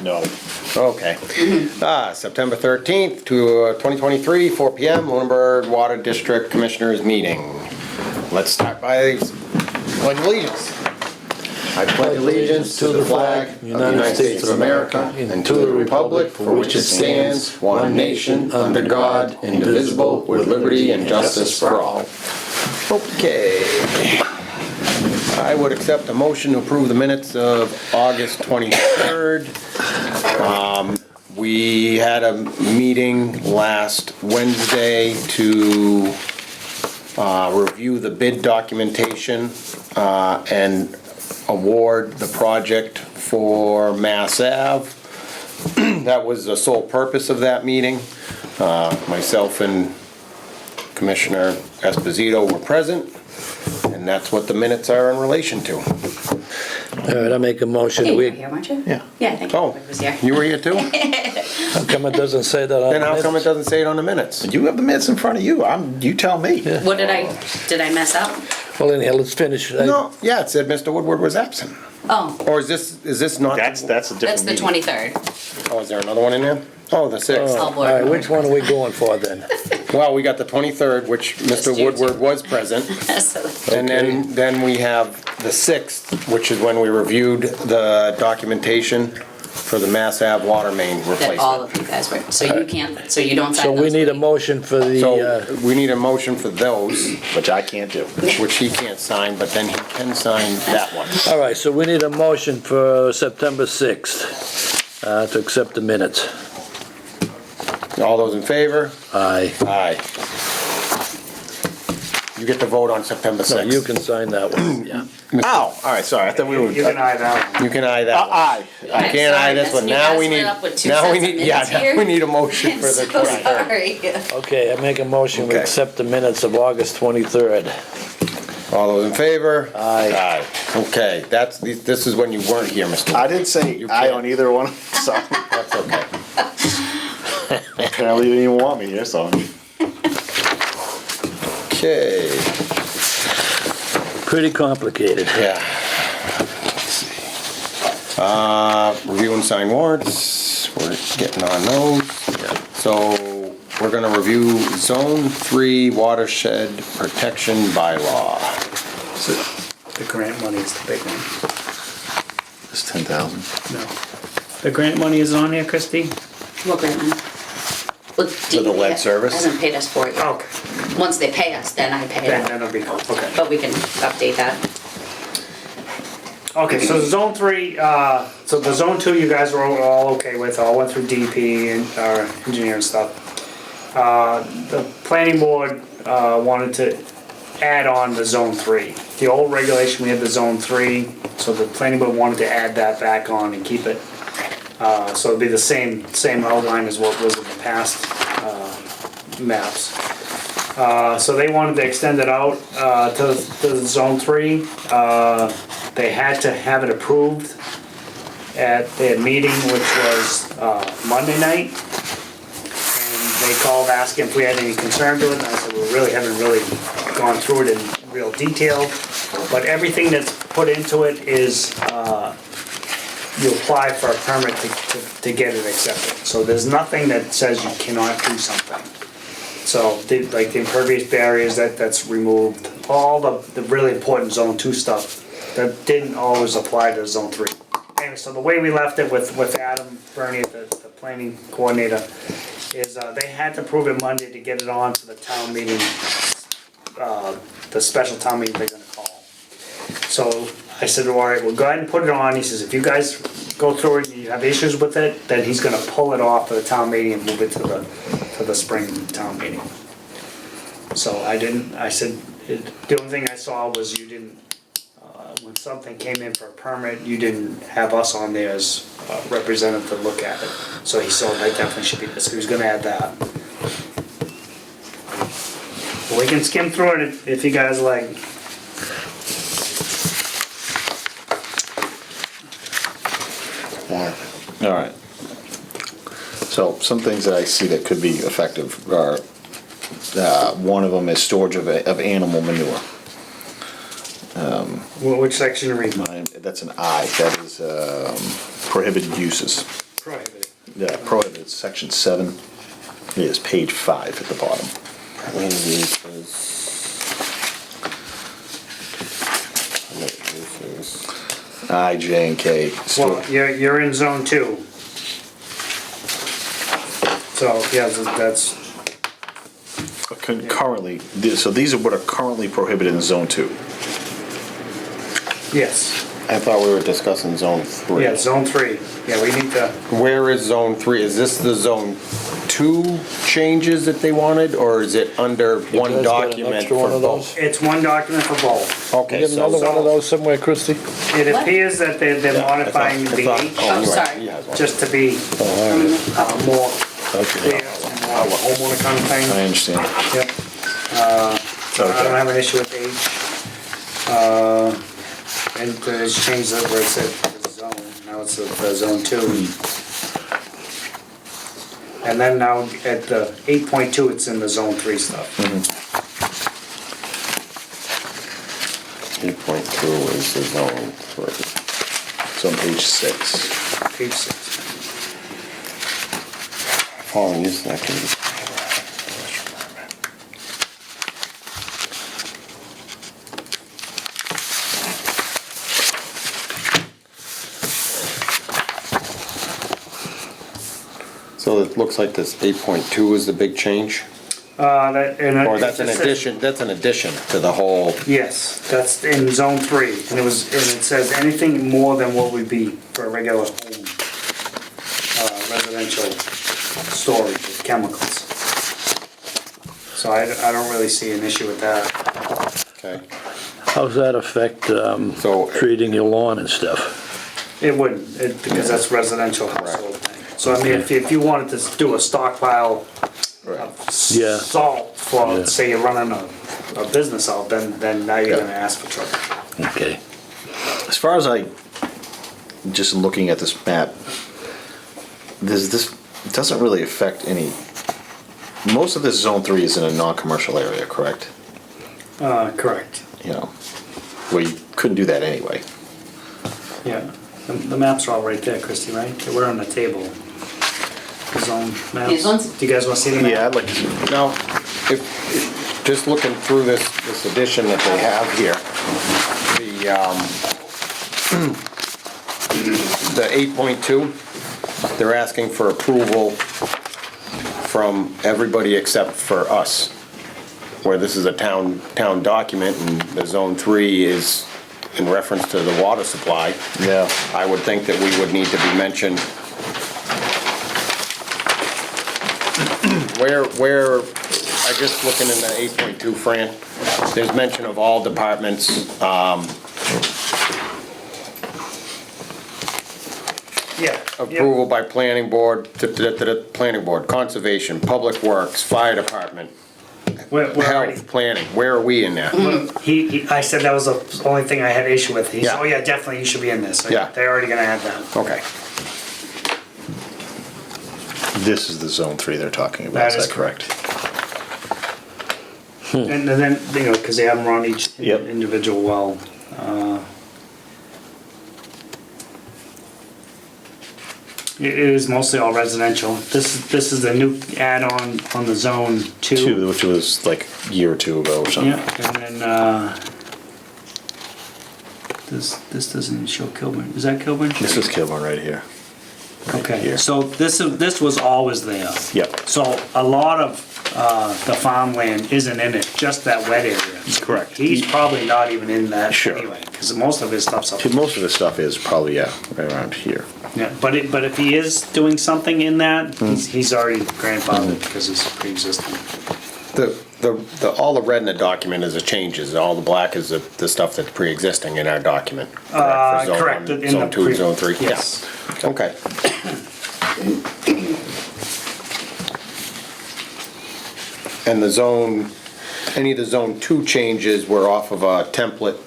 No. Okay. September 13th to 2023, 4 PM, Lunenburg Water District Commissioners Meeting. Let's start by pledge allegiance. I pledge allegiance to the flag of the United States of America and to the republic for which it stands, one nation, under God, indivisible, with liberty and justice for all. Okay. I would accept a motion to approve the minutes of August 23rd. We had a meeting last Wednesday to review the bid documentation and award the project for Mass Ave. That was the sole purpose of that meeting. Myself and Commissioner Esposito were present, and that's what the minutes are in relation to. All right, I make a motion. Hey, you were here, weren't you? Yeah. Yeah, I think Oh, I was here. you were here too? How come it doesn't say that on Then the how come it minutes? doesn't say it on the minutes? You have the minutes in front of you. You tell me. What did I mess up? Well, anyhow, let's finish. No, yeah, it said Mr. Woodward was absent. Oh, Or is this not? That's a different that's the meeting. 23rd. Oh, is there another one in there? Oh, the 6th. Oh, All board right, member which one are we going for then? Well, we got the 23rd, which Mr. you Woodward was present. So, And then we have the 6th, which is when we reviewed the documentation for the Mass Ave water main that all replacement. of you guys were, so you can't, so you don't sign So those. we need a right? motion for So the, we need a motion for those, Which I can't do. which he can't sign, but then he can sign that one. all right, so we need a motion for September 6th to accept the minutes. All those in favor? Aye. Aye. You get to vote on September No, 6th. you can sign that one, yeah. Oh, all right, sorry. I thought we were. You can eye that one. You can aye that one. Aye. I can't aye this one. Sorry, Now we that's me need, guys split up with two now we sets of need, yeah, minutes now here. we need a motion I'm for the so 23rd. sorry. Okay, I make a motion, we Okay. accept the minutes of August 23rd. All those in favor? Aye. Aye. Okay, this is when you weren't here, Mr. I didn't say You aye can't. on either one, so That's okay. apparently you didn't even want me here, so. Okay, Pretty complicated. yeah. Review and sign warrants, we're getting on those. So, we're gonna review Zone 3 Watershed Protection Bylaw. The grant money is the big one. It's 10,000. No. The grant money is on here, Christie? What grant money? Well, the lead DEP service? hasn't paid us for it yet. Okay. Once they pay us, then I pay Then it. that'll be, okay. But we can update that. Okay, so zone 3, so the zone 2 you guys were all okay with, all went through DP and our engineer and stuff. The planning board wanted to add on the zone 3. The old regulation, we had the zone 3, so the planning board wanted to add that back on and keep it. So it'd be the same outline as what was in the past maps. So they wanted to extend it out to zone 3. They had to have it approved at their meeting, which was Monday night. And they called asking if we had any concern to it, and I said, we really haven't gone through it in real detail. But everything that's put into it is, you apply for a permit to get it accepted. So there's nothing that says you cannot do something. So, like the impervious barriers, that's removed. All the really important zone 2 stuff that didn't always apply to zone 3. Anyway, so the way we left it with Adam Bernie, the planning coordinator, is they had to prove it Monday to get it on for the town meeting, the special town meeting they're gonna call. So I said, all right, well, go ahead and put it on. He says, if you guys go through it and you have issues with it, then he's gonna pull it off for the town meeting and move it to the spring town meeting. So I said, the only thing I saw was you didn't, when something came in for a permit, you didn't have us on there as representative to look at it. So he said, that definitely should be this, so he was gonna add that. We can skim through it if you guys like. All right. So some things that I see that could be effective are, one of them is storage of animal manure. Which section are you reading? That's an I, that is prohibited uses. prohibited, section 7. It is page 5 at the bottom. I, J, and K. Well, you're in zone 2. So, yeah, that's, Currently, so these are what are currently prohibited in zone 2. yes, I thought we were discussing zone 3. yeah, zone 3. Yeah, we need to, Where is zone 3? Is this the zone 2 changes that they wanted, or is it under one guys got an document extra one for of those? both? it's one document for both. Okay, You got another so. one of those somewhere, Christie? It appears that they're Yeah, I modifying thought- the I thought- H oh, you're right, sorry. he has one. just to be more clear, more of a homeowner kind of I thing. understand. Yep. So I don't have an issue with H. And it's changed it where it said the zone, now it's the zone 2. And then now at the 8.2, it's in the zone 3 stuff. 8.2 is the zone 3. It's on page 6. Page 6. Following use activities. So it looks like this 8.2 is the big change? Or that's an addition, that's an addition to the whole, Yes, that's in zone 3, and it says anything more than what would be for a regular home, residential storage of chemicals. So I don't really see an issue with that. okay? How's that affect So- treating your lawn and stuff? It wouldn't, because that's residential household thing. So I mean, if you wanted to do a stockpile of Yeah. salt for, Yeah. say you're running a business out, then now you're gonna ask for trouble. Okay. As far as just looking at this map, this doesn't really affect any. Most of this zone 3 is in a non-commercial area, correct? Correct, You know, where you couldn't do that anyway. yeah. The maps are all right there, Christie, right? They were on the table. The zone maps. These ones? Do you guys wanna see the map? Yeah, I'd like to. Now, if, just looking through this edition that they have here, the 8.2, they're asking for approval from everybody except for us, where this is a town document and the zone 3 is in reference to the water supply. Yeah. I would think that we would need to be mentioned. Where, I just looking in the 8.2, Fran, there's mention of all departments, Yeah. approval by planning board, planning board, conservation, public works, fire department, We're already, health, planning, where are we in there? I said that was the only thing I had issue with. He said, Yeah. oh yeah, definitely, you should be in this. So Yeah. they're already gonna add that. Okay, This is the zone 3 they're talking about. That Is is that correct? And then, you know, because they have them on each Yep. individual well. It is mostly all residential. This is the new add-on on the zone 2. 2, which was like a year or 2 ago or something. Yeah, and then, this doesn't show Kilburn. Is that Kilburn? This is Kilburn right here. Okay, here. so this was always there. Yep. So a lot of the farmland isn't in it, just that wet area. Correct. He's probably not even in that Sure. anyway, because most of his stuff's up. Most of the stuff is probably, yeah, right around here. Yeah, but if he is doing something in that, he's already grandfathered because it's pre-existing. all the red in the document is the changes, all the black is the stuff that's pre-existing in our document. For zone Correct. 1, in Zone the 2, pre- zone 3? Yeah. Yes. Okay. And the zone, any of the zone 2 changes were off of a template,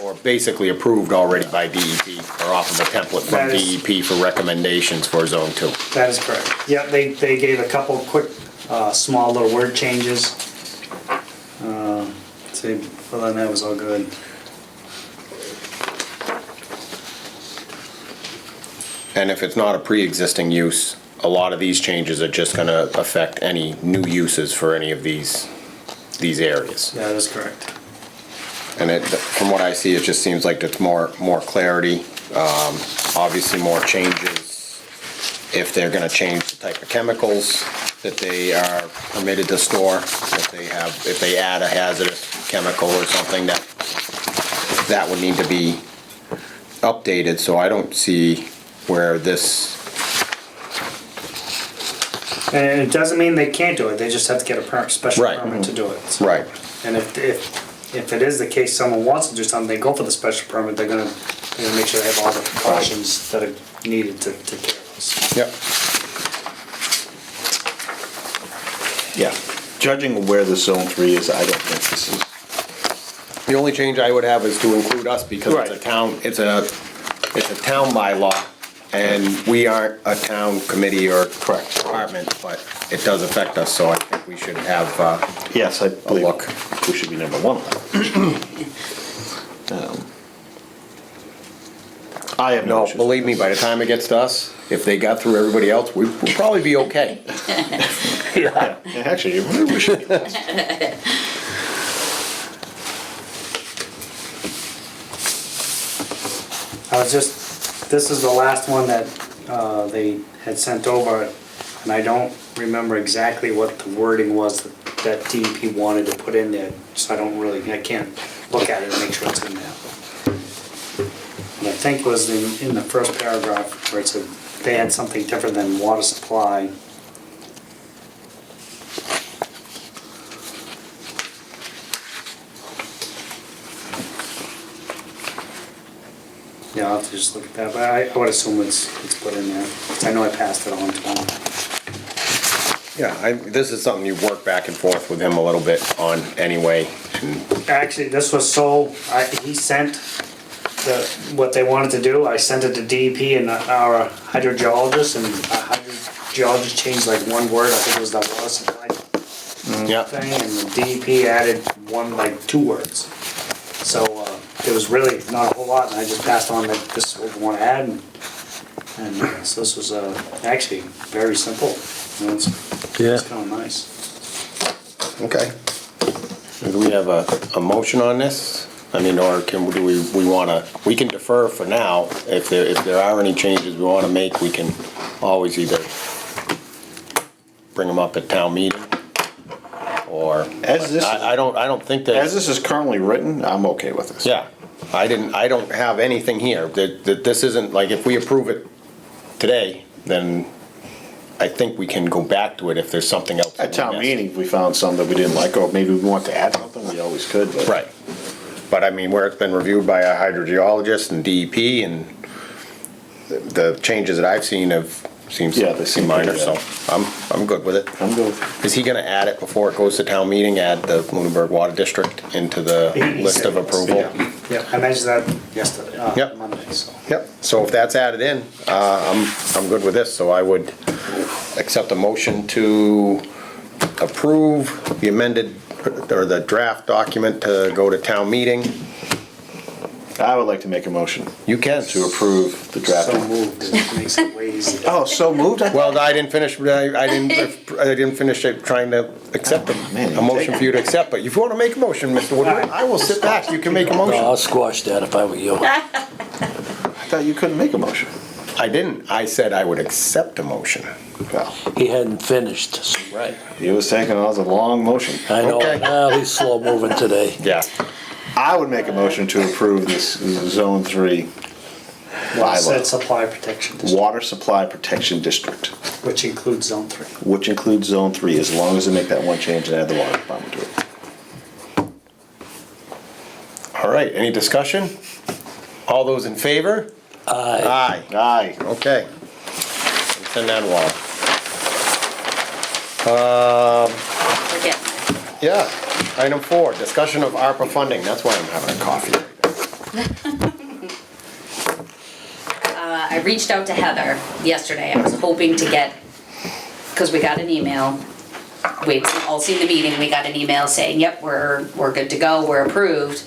or basically approved already by DEP, or off of a template from That is- DEP for recommendations for zone 2. That is correct. Yeah, they gave a couple quick, small little word changes. See, other than that, it was all good. And if it's not a pre-existing use, a lot of these changes are just gonna affect any new uses for any of these areas. Yeah, that's correct. And it, from what I see, it just seems like there's more clarity, obviously more changes. If they're gonna change the type of chemicals that they are permitted to store, if they add a hazardous chemical or something, that would need to be updated, so I don't see where this, And it doesn't mean they can't do it, they just have to get a special Right. permit to do it. So- right, And if it is the case, someone wants to do something, they go for the special permit, they're gonna make sure they have all the precautions that are needed to take care of this. yep. Yeah. Judging where the zone 3 is, I don't think this is. The only change I would have is to include us, because it's a Right. town, it's a town bylaw, and we aren't a town committee or department, but it does affect us, so I think we should have, Yes, I believe look. we should be number 1 on that. I have no no, issues. believe me, by the time it gets to us, if they got through everybody else, we'll probably be okay. Yeah, actually, we should be. This is the last one that they had sent over, and I don't remember exactly what the wording was that DEP wanted to put in there, so I can't look at it and make sure it's in there. And I think it was in the first paragraph where it said they had something different than water supply. Yeah, I'll have to just look at that, but I would assume it's put in there, 'cause I know I passed it on to him. Yeah, this is something you've worked back and forth with him a little bit on anyway, and Actually, this was he sent what they wanted to do, I sent it to DEP and our hydrogeologist, and our hydrogeologist changed like one word, I think it was the water supply yeah, thing, and the DEP added two words. So, it was really not a whole lot, and I just passed on that this is what we want to add, and so this was, actually very simple. You know, Yeah. it's kind of nice. okay. Do we have a motion on this? I mean, or we can defer for now. If there are any changes we wanna make, we can always either bring them up at town meeting, or, As this- I don't think that. As this is currently written, I'm okay with this. Yeah, I don't have anything here, that this isn't, like, if we approve it today, then I think we can go back to it if there's something else. At town meeting, if we found some that we didn't like, or maybe we want to add something, we always could, but. Right, but I mean, where it's been reviewed by a hydrogeologist and DEP, and the changes that I've seen seems Yeah, they seem minor, pretty so good. I'm good with it. I'm good. Is he gonna add it before it goes to town meeting, add the Lunenburg Water District into the He list said of yes. approval? Yeah. Yeah, I mentioned that yesterday, Yep. Monday, so. Yep, so if that's added in, I'm good with this, so I would accept a motion to approve the amended, or the draft document to go to town meeting. I would like to make a motion You can. to approve the draft. So moved, it makes it way easier. Oh, so moved? Well, I didn't finish trying to accept Man, a motion for you to accept, but if you want to make a motion, Mr. Woodward, I will sit back, you can make a No, motion. I'll squash that if I were you. I thought you couldn't make a motion. I didn't, I said I would accept a motion. Well, He hadn't finished. So Right. he was taking, that was a long motion. I know, Okay. well, he's slow moving today. Yeah. I would make a motion to approve this Zone 3 Said bylaw. supply protection district, Water Supply Protection District, which includes zone 3. which includes Zone 3, as long as they make that one change and add the water department to it. All right, any discussion? All those in favor? Aye. Aye. Aye. Okay. Send that along. Forget. Yeah, item 4, discussion of ARPA funding, that's why I'm having a coffee. I reached out to Heather yesterday. I was hoping to get, because we got an email. We'd all seen the meeting. We got an email saying, yep, we're good to go, we're approved.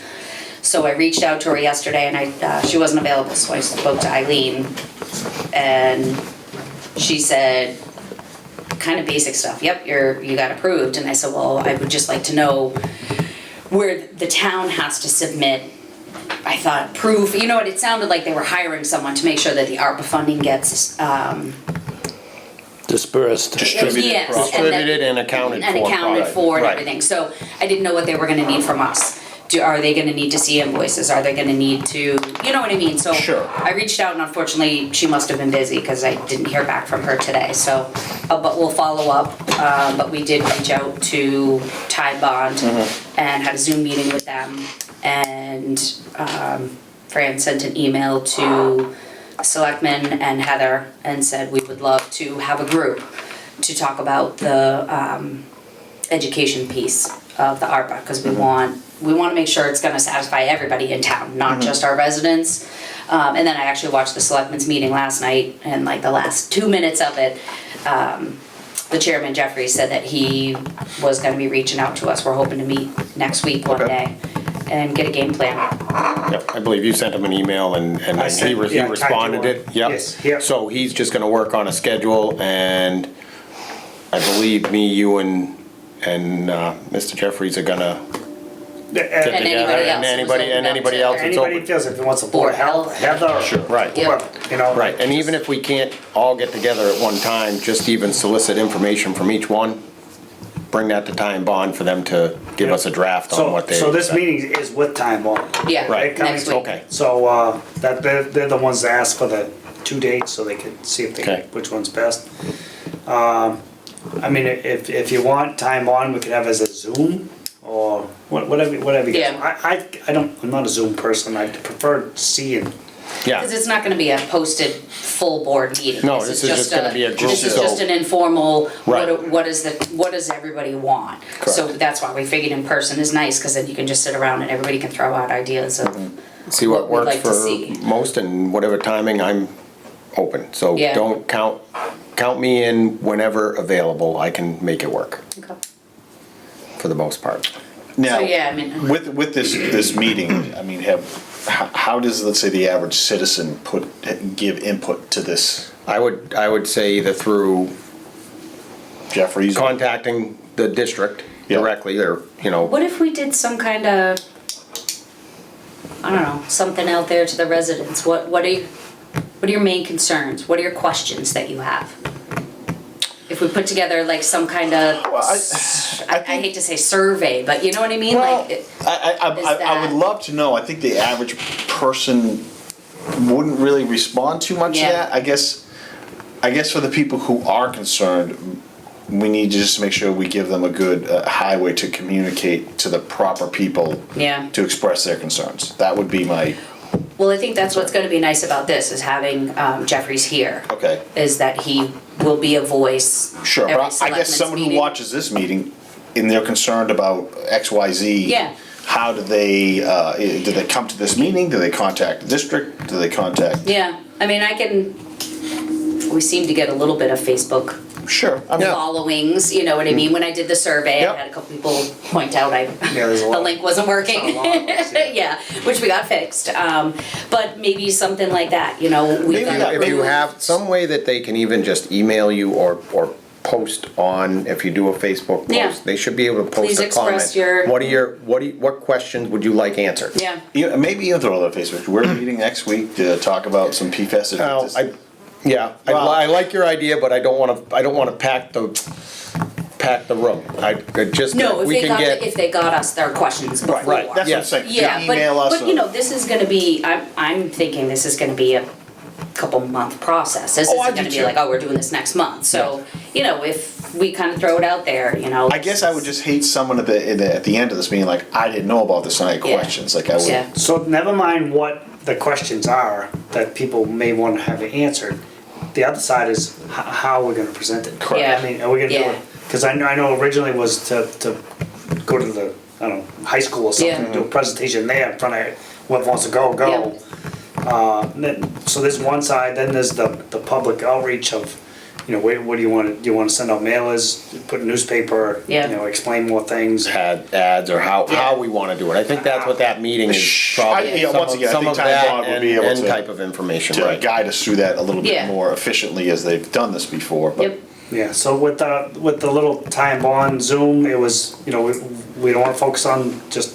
So I reached out to her yesterday and she wasn't available, so I spoke to Eileen. and she said, kind of basic stuff, yep, you got approved. And I said, well, I would just like to know where the town has to submit, I thought, proof, you know what, it sounded like they were hiring someone to make sure that the ARPA funding gets, Dispersed. Distributed yes, properly. Distributed and accounted for. and accounted for and Right. everything. So I didn't know what they were gonna need from us. Are they gonna need to see invoices? Are they gonna need to, you know what I mean? So Sure. I reached out and unfortunately, she must have been busy because I didn't hear back from her today, so, but we'll follow up. But we did reach out to Tide Bond and had a Zoom meeting with them. And Fran sent an email to Selectmen and Heather and said we would love to have a group to talk about the education piece of the ARPA, because we want to make sure it's gonna satisfy everybody in town, not just our residents. And then I actually watched the selectmen's meeting last night, and like the last 2 minutes of it, the chairman Jeffrey said that he was gonna be reaching out to us. We're hoping to meet next week one Okay. day and get a game plan. Yep, I believe you sent him an email and I he sent- he yeah, I responded typed it, it yep. Yes, yep. So he's just gonna work on a schedule, and I believe me, you and Mr. Jeffries are gonna get And together, anybody else and that was anybody, open and up anybody to- else that's Anybody open. feels if it wants a board of health, Heather, Sure, right. whoever, you know. Right, and even if we can't all get together at one time, just even solicit information from each one, bring that to Time Bond for them to give us a draft on So, what they. so this meeting is with Time Bond. Yeah, Right. next week. Okay, So, that, they're the ones that asked for the 2 dates, so they could see if Okay. which one's best. I mean, if you want Time On, we could have as a Zoom, or whatever you guys. Yeah. I'm not a Zoom person, I prefer seeing. yeah. Because it's not gonna be a posted full board meeting. No, this is just gonna be a group, This is so- just an informal, Right. what does everybody want? So Correct. that's why we figured in person is nice, because then you can just sit around and everybody can throw out ideas of, See what what we'd works like to for see. most, and whatever timing, I'm open. So Yeah. don't count me in whenever available, I can make it work, for the most part. Now, So, yeah, I mean- with this meeting, I mean, how does, let's say, the average citizen give input to this? I would say either through Jeffries? contacting the district Yeah. directly, or, you know, what if we did some kind of, I don't know, something out there to the residents? What are your main concerns? What are your questions that you have? If we put together like some kind of, Well, I hate to say survey, but you know what I mean? Well, Like, I would that- love to know. I think the average person wouldn't really respond too much to Yeah. that. I guess for the people who are concerned, we need to just make sure we give them a good highway to communicate to the proper people Yeah. to express their concerns. That would be my, well, I think that's what's gonna be nice about this, is having Jeffries here. okay. Is that he will be a voice. Sure, every but I guess selectmen's someone who meeting. watches this meeting and they're concerned about XYZ. Yeah. How do they come to this meeting? Do they contact the district? Do they contact? Yeah, I mean, we seem to get a little bit of Facebook Sure. I mean, Yeah. followings, you know what I mean? When I did the survey, Yep. I had a couple people point out there's a lot. the link wasn't working. There's a lot of those, yeah. Yeah, which we got fixed. But maybe something like that, you know, we Maybe got that- if you approved. have some way that they can even just email you or post on, if you do a Facebook post, Yeah. they should be able to Please post a comment. express your- What questions would you like answered? Yeah, maybe even throw it on Facebook. We're meeting next week to talk about some PFAS. Well, I like your idea, but I don't wanna pack the room. I just, no, we can get. if they got us their questions before. right, That's what I'm Yes. saying. Yeah, Email us. but you know, this is gonna be, I'm thinking this is gonna be a couple month process. This Oh, I isn't do gonna be too. like, oh, we're doing this next month. So, you know, if we kind of throw it out there, you know. I guess I would just hate someone at the end of this being like, I didn't know about this, and I had Yeah. questions. Like I would. Yeah. So never mind what the questions are that people may want to have answered. The other side is how we're gonna present it. Correct. Yeah. I mean, are we gonna do Yeah. it? Because I know originally was to go to the, I don't know, high school or something, Yeah. do a presentation there in front of whoever wants to go. And then, so there's one side, then there's the public outreach of, you know, what do you want to send out mailers, put a newspaper, you Yeah. know, explain more things? Ads or how we wanna do it. I think that's what that meeting is probably, Yeah, once again, I some think of Time that Bond would and, be able and to- type of information, To right? guide us through that a little bit Yeah. more efficiently as they've done this before, but. Yep, Yeah, so with the little time bond Zoom, it was, you know, we don't wanna focus on just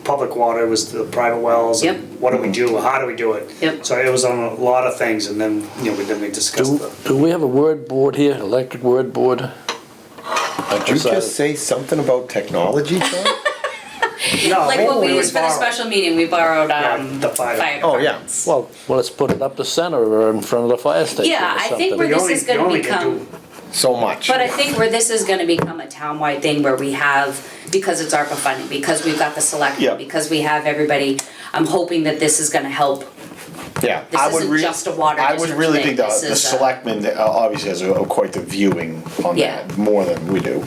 public water, it was the private wells. and Yep. What do we do, how do we do it? Yep. So it was on a lot of things, and then, you know, we discussed Do we have a word board here, electric word board? Did you just say something about technology, John? No, like what we used for the borrowed. special meeting, we borrowed, Yeah, the fire. Oh, yeah. departments. Well, let's put it up the center or in front of the fire station Yeah, or I something. think we're You this only- is gonna you only can become, do- So much. but I think where this is gonna become a townwide thing where we have, because it's ARPA funding, because we've got the Yeah. selectmen, because we have everybody, I'm hoping that this is gonna help. Yeah. This I would isn't just a water I would district really thing, think the this is a- selectmen obviously has quite the viewing on Yeah. that, more than we do.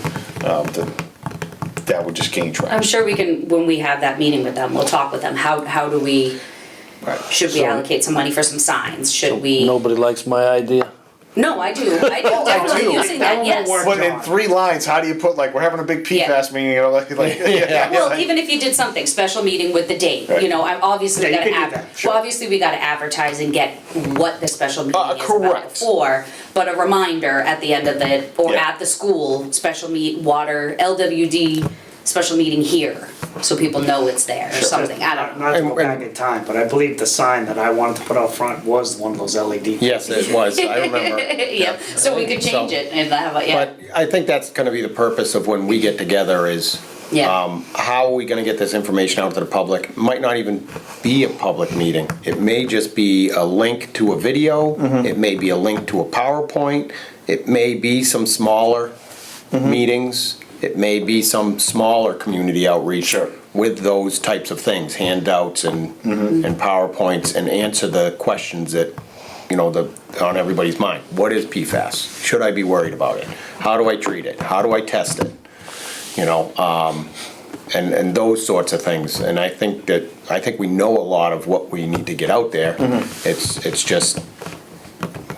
That would just gain I'm traction. sure we can, when we have that meeting with them, we'll talk with them, how do we, Right. should we So- allocate some money for some signs, should we? Nobody likes my idea? No, I do, definitely using that, That yes. won't work. But in 3 lines, how do you put, like, we're having a big PFAS meeting, you know, like, Yeah. Well, like- even if you did something, special meeting with the date, Right. you know, obviously we Yeah, you gotta could do that, sure. well, obviously we gotta advertise and get what the special meeting is about correct. for, but a reminder at the end of it, or Yeah. at the school, special water, LWD, special meeting here, so people know it's there, or something, I don't know. Not to go And- back in time, but I believe the sign that I wanted to put out front was one of those LED. Yes, it was, I remember. Yep, so we could change So- it and have a, yeah, But I think that's gonna be the purpose of when we get together is, yeah, how are we gonna get this information out to the public? Might not even be a public meeting. It may just be a link to a video, it may be a link to a PowerPoint, it may be some smaller meetings, it may be some smaller community outreach. Sure. With those types of things, handouts and PowerPoints, and answer the questions that, you know, on everybody's mind. What is PFAS? Should I be worried about it? How do I treat it? How do I test it? You know, and those sorts of things. And I think we know a lot of what we need to get out there. It's just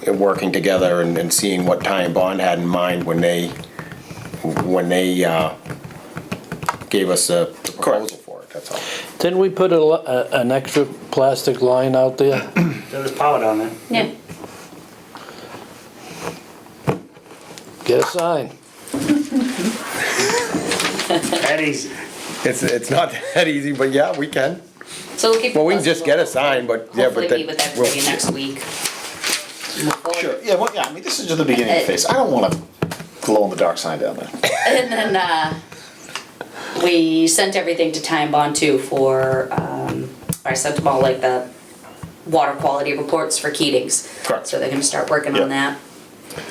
working together and seeing what Time Bond had in mind when they gave us a proposal for it, that's all. Didn't we put an extra plastic line out there? There was power down there. yeah. Get a sign. That easy. It's not that easy, but yeah, we can. So we'll keep. Well, we can just get a sign, but yeah, Hopefully but meet with then. everybody next week. Move forward. Sure, yeah, well, yeah, I mean, this is just the beginning of the phase. I don't want a glow-in-the-dark sign down there. And then, we sent everything to Time Bond too for, I sent them all like the water quality reports for Keatings. Correct. So they're gonna start working Yeah. on that,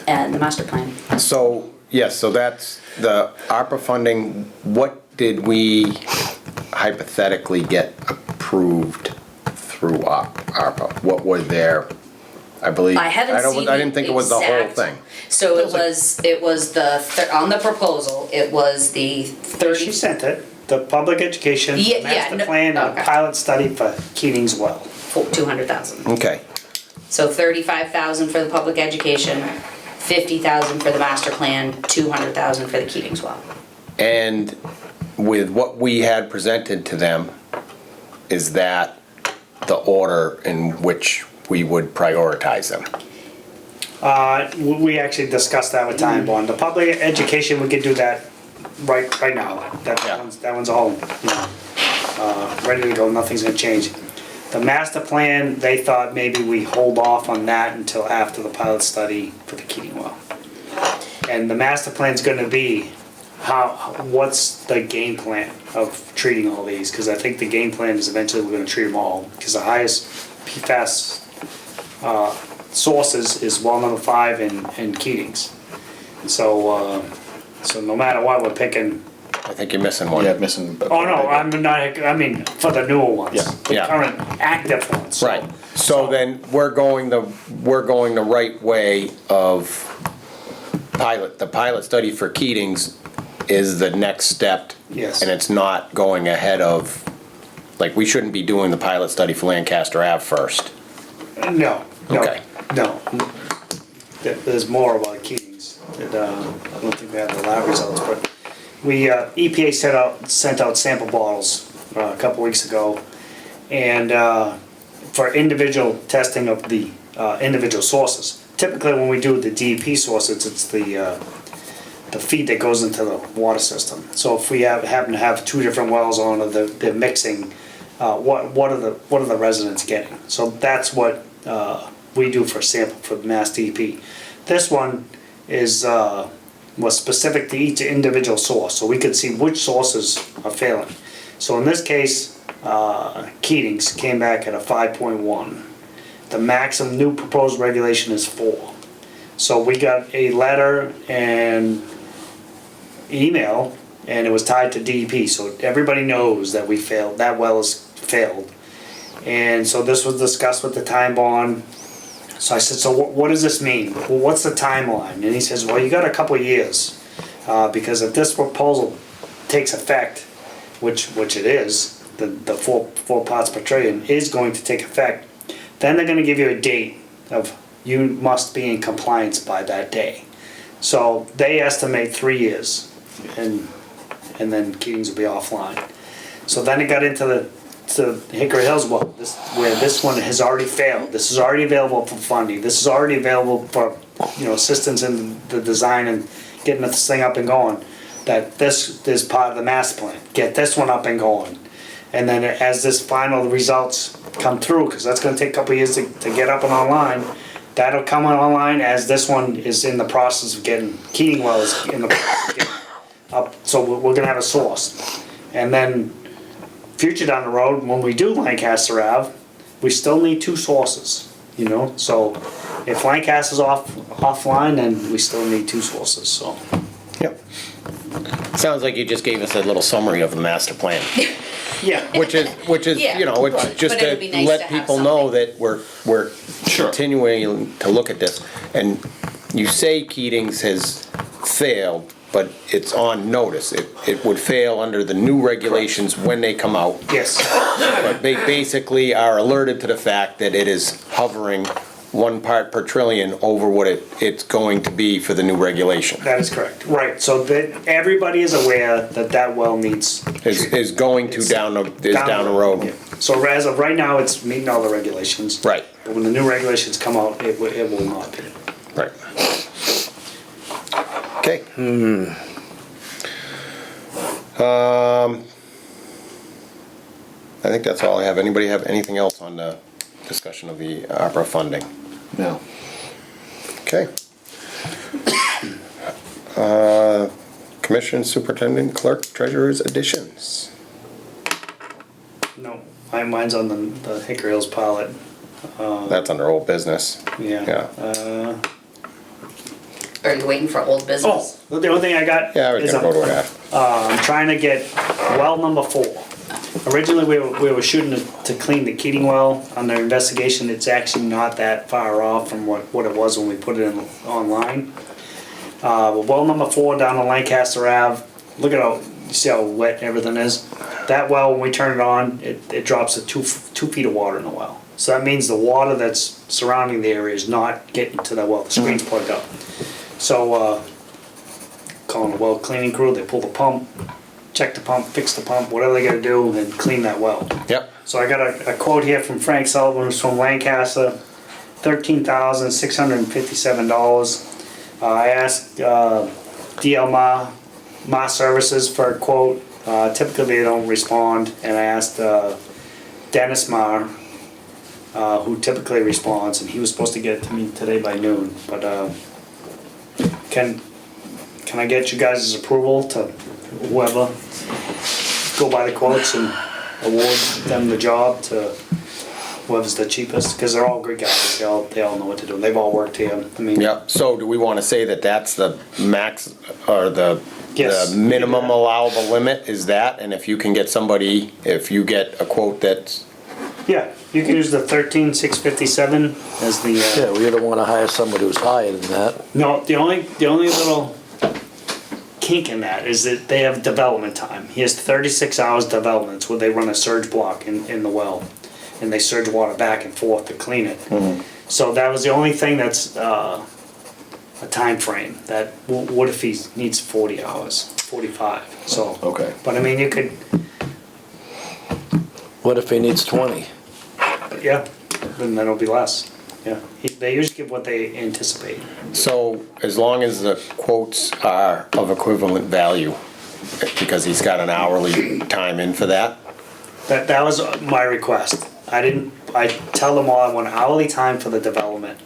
and the master plan. So, yes, so that's the ARPA funding. What did we hypothetically get approved through ARPA? What were their, I believe. I haven't don't- seen I didn't think it was the whole exact- thing. So it was on the proposal, it was the She 30, sent it, the public education, Yeah, master no- plan, and okay. pilot study for Keating's well. 200,000. Okay, So 35,000 for the public education, 50,000 for the master plan, 200,000 for the Keatings well. and with what we had presented to them, is that the order in which we would prioritize them? We actually discussed that with Time Bond. The public education, we could do that right now. Yeah. That one's a home, you know, ready to go, nothing's gonna change. The master plan, they thought maybe we hold off on that until after the pilot study for the Keating well. And the master plan's gonna be what's the game plan of treating all these? Cause I think the game plan is eventually we're gonna treat them all, cause the highest PFAS sources is well number 5 and Keatings. So no matter what, we're picking, I think you're missing one. Yeah, missing. oh no, I'm not, I mean, for the newer ones. Yeah. The Yeah. current active ones. Right, so then we're going the right way of the pilot study for Keatings is the next step. Yes. And it's not going ahead of, like, we shouldn't be doing the pilot study for Lancaster Ave first. No, Okay. no. there's more about Keating's. I don't think we have the lab results, but EPA sent out sample bottles a couple weeks ago, and for individual testing of the individual sources. Typically, when we do the DEP sources, it's the feed that goes into the water system. So if we happen to have two different wells on, or they're mixing, what are the residents getting? So that's what we do for sample for Mass DEP. This one was specific to each individual source, so we could see which sources are failing. So in this case, Keating's came back at a 5.1. The maximum new proposed regulation is 4. So we got a letter and email, and it was tied to DEP, so everybody knows that we failed, that well is failed. And so this was discussed with the time bond. So I said, so what does this mean? Well, what's the timeline? And he says, well, you got a couple of years, because if this proposal takes effect, which it is, the 4 parts per trillion is going to take effect, then they're gonna give you a date of you must be in compliance by that day. So they estimate 3 years, and then Keating's will be offline. So then it got into the Hickory Hills well, where this one has already failed. This is already available for funding. This is already available for assistance in the design and getting this thing up and going. That this is part of the master plan. Get this one up and going, and then as this final results come through, because that's going to take a couple of years to get up and online. That'll come online as this one is in the process of getting, Keating well is in the process of getting up. So we're gonna have a source. And then future down the road, when we do Lancaster Ave, we still need 2 sources, So if Lancaster's offline, then we still need 2 sources, so. Yep. Sounds like you just gave us a little summary of the master plan. Yeah. Which is, Yeah, it's right. just But it to would be nice let to have people know something. that we're continuing to look at this. And you say Keating's has failed, but it's on notice. It would fail under the new regulations when they come out. Yes, But they basically are alerted to the fact that it is hovering 1 part per trillion over what it's going to be for the new regulation. that is correct. Right, so that everybody is aware that well needs. Is going to down the road. Yeah. So as of right now, it's meeting all the regulations. Right. But when the new regulations come out, it will not be. Right. Okay. I think that's all I have. Anybody have anything else on the discussion of the opera funding? No. Okay. Commission, Superintendent, Clerk, Treasurer's additions. No, mine's on the Hickory Hills pilot. That's under old business. Yeah. Are you waiting for old business? Oh, the only thing I got Yeah, I was is gonna go to that. I'm trying to get well number 4. Originally, we were shooting to clean the Keating well. Under investigation, it's actually not that far off from what it was when we put it in online. But well number 4 down on Lancaster Ave, look at you see how wet everything is? That well, when we turn it on, it drops to 2 feet of water in the well. So that means the water that's surrounding the area is not getting to that well. The screen's plugged up. So, calling the well cleaning crew, they pull the pump, check the pump, fix the pump, whatever they gotta do, and clean that well. Yep. So I got a quote here from Frank Sullivan, who's from Lancaster, $13,657. I asked DL Ma Services for a quote. Typically they don't respond, and I asked Dennis Ma, who typically responds, and he was supposed to get it to me today by noon. But can I get you guys' approval to whoever go by the quotes and award them the job to whoever's the cheapest? Because they're all good guys. They all know what to do. They've all worked here. I mean, Yep. So do we want to say that that's the max or the Yes. minimum allowable limit is that? And if you can get somebody, if you get a quote that's, yeah, you can use the 13,657 as the. Yeah, we don't wanna hire somebody who's higher than that. No, the only little kink in that is that they have development time. He has 36 hours development where they run a surge block in the well, and they surge water back and forth to clean it. So that was the only thing that's a time frame that, what if he needs 40 hours, 45, so. Okay. But I mean, you could, What if he needs 20? yeah, then that'll be less, yeah. They usually give what they anticipate. So as long as the quotes are of equivalent value, because he's got an hourly time in for that? That was my request. I tell them all I want hourly time for the development.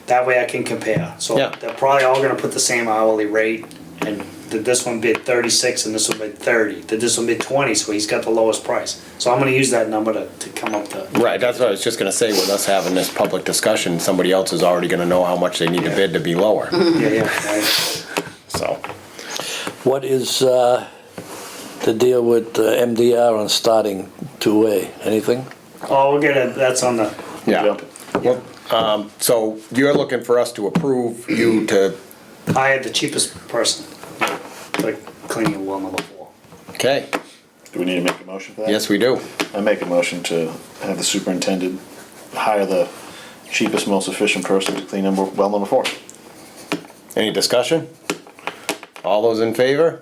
That way I can compare. So Yeah. they're probably all gonna put the same hourly rate, and did this one bid 36 and this one bid 30. Did this one bid 20, so he's got the lowest price. So I'm gonna use that number to come up to. Right, that's what I was just gonna say, with us having this public discussion, somebody else is already gonna know how much they need to bid to be lower, Yeah, so. What is the deal with MDR on starting 2A? Anything? Oh, we'll get it, that's on the, Yeah. Well, so you're looking for us to approve you to, I had the cheapest person, like cleaning well number 4. okay, Do we need to make a motion for that? yes, we do. I make a motion to have the superintendent hire the cheapest, most efficient person to clean well number 4. Any discussion? All those in favor?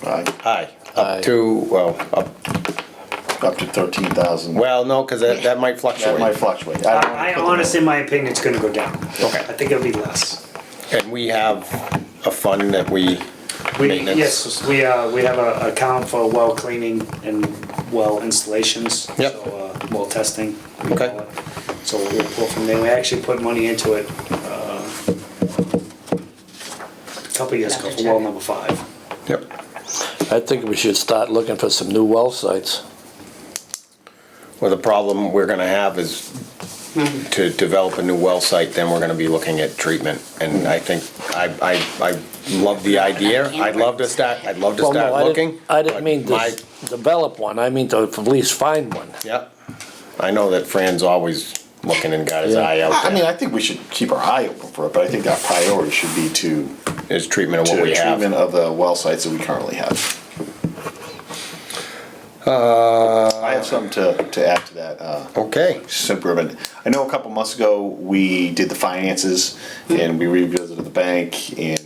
Aye. Aye. Aye. Up to, well, Up to 13,000. well, no, because that might That fluctuate. might fluctuate. I don't wanna I put the- honestly, in my opinion, it's gonna go down. Okay. I think it'll be less. And we have a fund that we, maintenance. Yes, we have a account for well cleaning and well installations. Yep. So, well testing. we Okay. call it. So we'll pull from there. We actually put money into it, a couple years ago for well number 5. yep. I think we should start looking for some new well sites. Well, the problem we're gonna have is to develop a new well site, then we're gonna be looking at treatment. And I think, I love the idea. I'd love to start Well, no, looking. I didn't but mean my- to develop one, I mean to at least find one. Yep. I know that Fran's always looking and got his Yeah. eye out I mean, there. I think we should keep our eye open for it, but I think our priority should be to Is treatment of what we treatment have. of the well sites that we currently have. I have something to add to that. Okay. Suburban. I know a couple months ago, we did the finances and we revisited the bank, and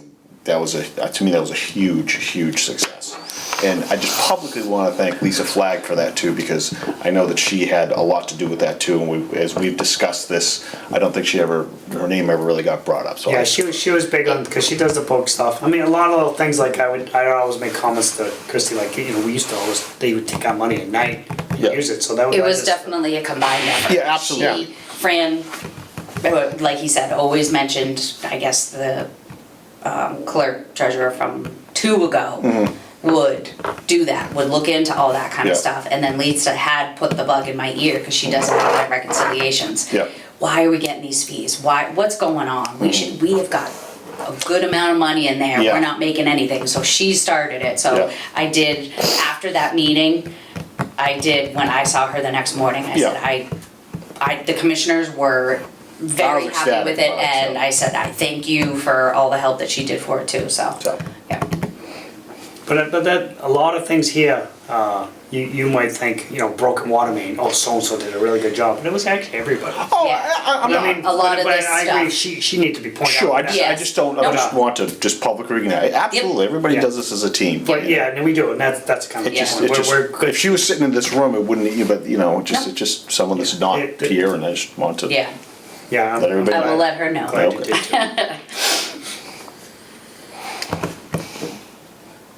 that was to me, that was a huge, huge success. And I just publicly want to thank Lisa Flagg for that too, because I know that she had a lot to do with that too. And as we've discussed this, I don't think her name ever really got brought up. So Yeah, she was big on, because she does the poke stuff. I mean, a lot of little things, like I'd always make comments to Christy, like, we used to always, they would take our money at night and Yeah. use it, so that was. It was definitely a combined effort. Yeah, absolutely. She, Fran, like he said, always mentioned, I guess, the clerk treasurer from 2 ago would do that, would look into all that kind of Yeah. stuff. And then Lisa had put the bug in my ear, because she does a lot of reconciliations. Yeah. Why are we getting these fees? What's going on? We have got a good amount of money in there. Yeah. We're not making anything. So she started it. So Yeah. I did, after that meeting, when I saw her the next morning, I Yeah. said, the commissioners were very was happy with ecstatic it, about it, and so. I said, I thank you for all the help that she did for it too, so, So. yeah. But that, a lot of things here, you might think, broken water main, oh, so-and-so did a really good job, but it was actually everybody. Oh, Yeah. I'm But not. I mean, A lot of but this I agree, stuff. she needs to be pointed out. Sure, I just Yes. don't. I No. just want to just publicly recognize. Absolutely, everybody Yeah. does this as a team. But yeah, and we do, and that's kind of It just, the point. We're if good. she was sitting in this room, it wouldn't. But it's No. just someone that's not It- here, and I just want to. Yeah, Yeah, Let everybody I will let her know. glad you Okay. did too.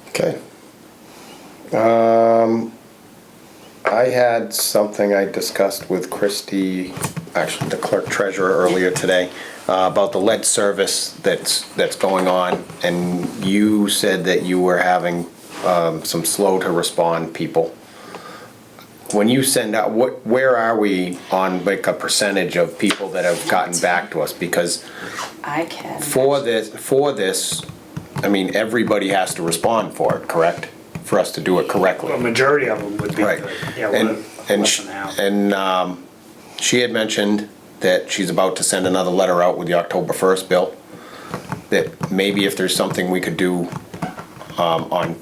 Okay. I had something I discussed with Christy, actually the clerk treasurer earlier today, about the lead service that's going on, and you said that you were having some slow to respond people. When you send out, where are we on like a percentage of people that have gotten back to us? Because I can. for this, I mean, everybody has to respond for it, correct? For us to do it correctly. A majority of them would be Right. good. Yeah, And, and, less sh- than half. and she had mentioned that she's about to send another letter out with the October 1st bill, that maybe if there's something we could do on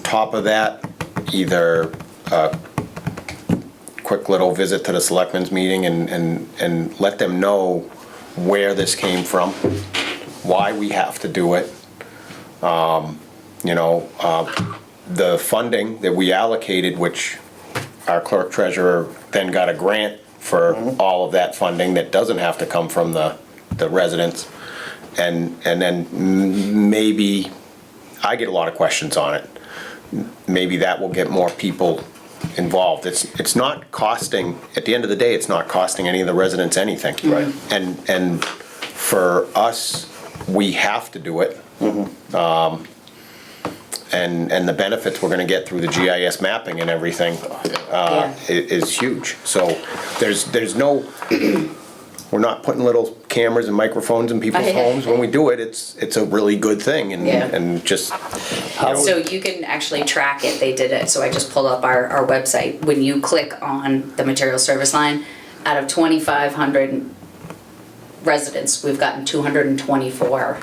top of that, either a quick little visit to the selectmen's meeting and let them know where this came from. why we have to do it. You know, the funding that we allocated, which our clerk treasurer then got a grant for all of that funding that doesn't have to come from the residents. And then maybe, I get a lot of questions on it. Maybe that will get more people involved. It's not costing, at the end of the day, it's not costing any of the residents anything. Right. And for us, we have to do it. And the benefits we're gonna get through the GIS mapping and everything is huge. So there's no, we're not putting little cameras and microphones in people's homes. When we do it, it's a really good thing and just. So you can actually track it, they did it, so I just pulled up our website. When you click on the material service line, out of 2,500 residents, we've gotten 224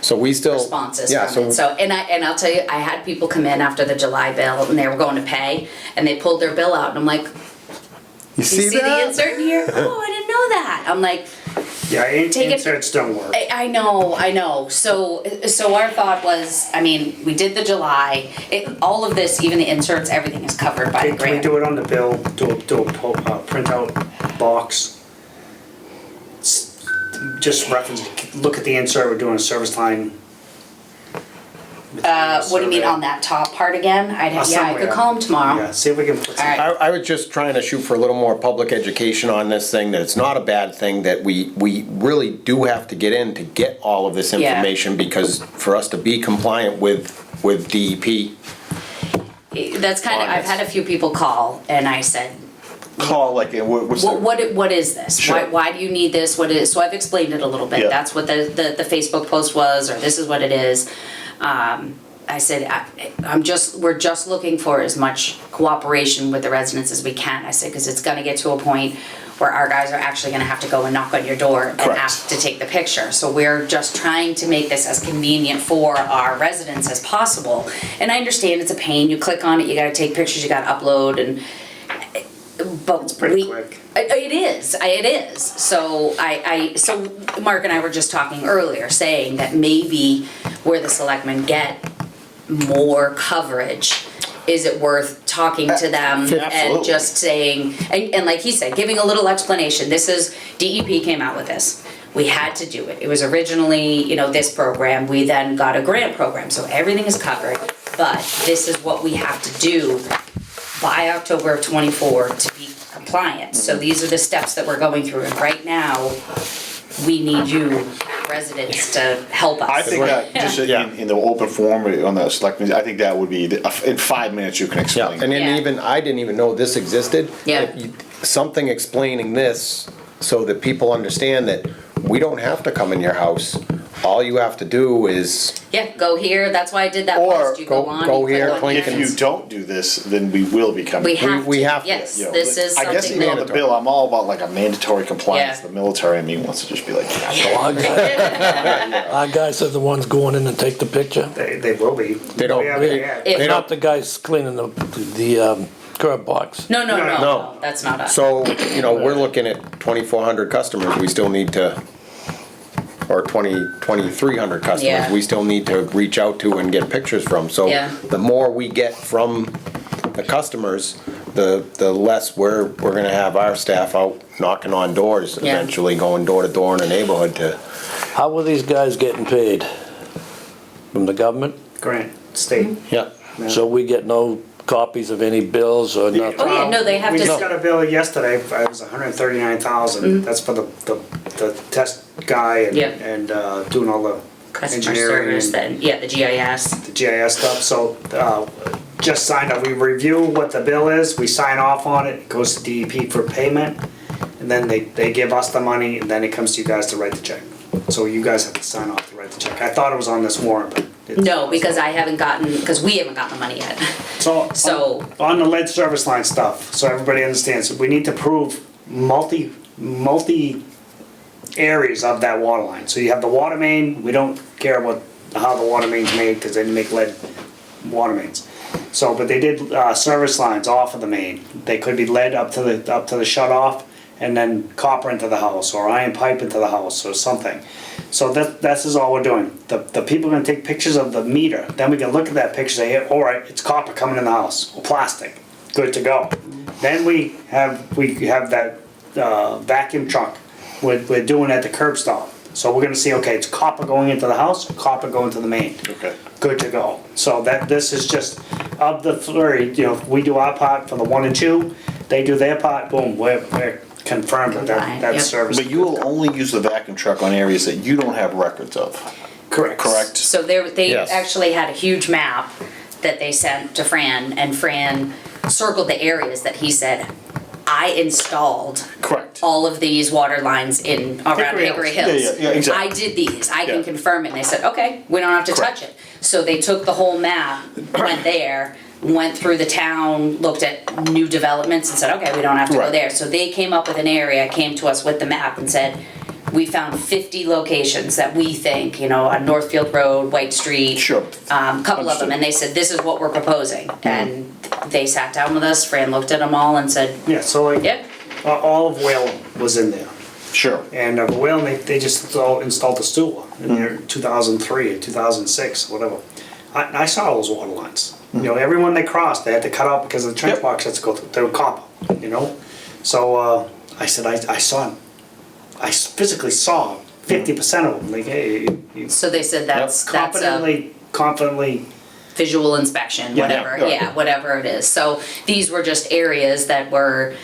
So we still. responses Yeah, from it. So, and I'll tell you, I had people come in after the July bill and they were going to pay, and they pulled their bill out, and I'm like, You you see the that? insert in here? Oh, I didn't know that. I'm like, Yeah, Take it- inserts don't work. I know. So our thought was, I mean, we did the July, all of this, even the inserts, everything is covered by the Can we grant. do it on the bill, do a printout box? Just reference, look at the insert, we're doing a service line. What do you mean on that top part again? I could Somewhere. call him tomorrow. Yeah, see if we can put some. All right. I was just trying to shoot for a little more public education on this thing, that it's not a bad thing, that we really do have to get in to get all of this Yeah. information, because for us to be compliant with DEP. That's kind of, I've had a few people call and I said, Call, like, what's the? what is this? Sure. Why do you need this? What is, so I've explained it a little bit. Yeah. That's what the Facebook post was, or this is what it is. I said, we're just looking for as much cooperation with the residents as we can. I said, because it's gonna get to a point where our guys are actually gonna have to go and knock on your door and Correct. ask to take the picture. So we're just trying to make this as convenient for our residents as possible. And I understand it's a pain, you click on it, you gotta take pictures, you gotta upload, and, but It's pretty we- quick. It is. So so Mark and I were just talking earlier, saying that maybe where the selectmen get more coverage, is it worth talking to them and Absolutely. just saying, and like he said, giving a little explanation. This is, DEP came out with this. We had to do it. It was originally, this program. We then got a grant program, so everything is covered. But this is what we have to do by October of '24 to be compliant. So these are the steps that we're going through, and right now, we need you residents to help us. I think that, just Yeah. in the open forum on the selectmen, I think that would be, in 5 minutes you can Yeah, explain. and then Yeah. even, I didn't even know this existed. Yeah. Something explaining this so that people understand that we don't have to come in your house. All you have to do is, Yeah, go here, that's why I did that Or post, you go go- on. go you click here, on click If you don't do this, then we will be coming. We have to, we have to, yes, You know, this is I guess something even on the that, bill, I'm all about like a mandatory compliance. Yeah. The military, wants to just be like, Our guys are the ones going in and take the picture. They will be. They don't- Yeah, they- yeah. If- They're not the guys cleaning the curb box. no, No. that's not us. so, we're looking at 2,400 customers, we still need to, or 2,300 customers, Yeah. we still need to reach out to and get pictures from. So Yeah. the more we get from the customers, the less we're gonna have our staff out knocking on doors, Yeah. eventually going door to door in the neighborhood to. How are these guys getting paid? From the government? Grant, state. Yeah. Yeah. So we get no copies of any bills or nothing? Oh, yeah, no, they have We to, just got a bill yesterday, it was 139,000, that's for the test guy Yeah. and doing all the customer engineering service, and then, yeah, the GIS. the GIS stuff, so, just signed up, we review what the bill is, we sign off on it, it goes to DEP for payment, and then they give us the money, and then it comes to you guys to write the check. So you guys have to sign off to write the check, I thought it was on this warrant, but it's. No, because I haven't gotten, because we haven't gotten the money yet. So, on the lead service line stuff, so everybody understands, we need to prove multi areas of that water line. So you have the water main, we don't care what, how the water main's made, because they didn't make lead water mains. So, but they did, service lines off of the main, they could be lead up to the shut off, and then copper into the house, or iron pipe into the house, or something. So this is all we're doing. The people are gonna take pictures of the meter, then we can look at that picture, say, all right, it's copper coming in the house, or plastic, good to go. Then we have that vacuum truck, we're doing at the curb stop. So we're gonna see, okay, it's copper going into the house, copper going to the main. Okay. Good to go. So this is just, of the three, you know, we do our part for the 1 and 2, they do their part, boom, we're confirmed that Combined, that yep. service. But you will only use the vacuum truck on areas that you don't have records of. Correct. Correct? So they Yes. actually had a huge map that they sent to Fran, and Fran circled the areas that he said, I installed Correct. all of these water lines in around Hickory Hickory Hills. Hills. Yeah, exactly. I did these, I can Yeah. confirm it, and they said, okay, we don't have to touch it. So they took the whole map, went there, went through the town, looked at new developments and said, okay, we don't have to go Right. there. So they came up with an area, came to us with the map and said, we found 50 locations that we think, you know, on Northfield Road, White Street. Sure. Couple of them, and they said, this is what we're proposing. And they sat down with us, Fran looked at them all and said, Yeah, so like, yep, all of Whalen was in there. Sure. And Whalen, they just installed the sewer in there 2003 or 2006, whatever. I saw those water lines. You know, everyone they crossed, they had to cut out because the trench Yep. box had to go through, they were copper, you know? So, I said, I saw, I physically saw 50% of them, like, hey, you so they said that's a confidently, visual inspection, Yeah, whatever, yeah. yeah, whatever it is. So these were just areas that were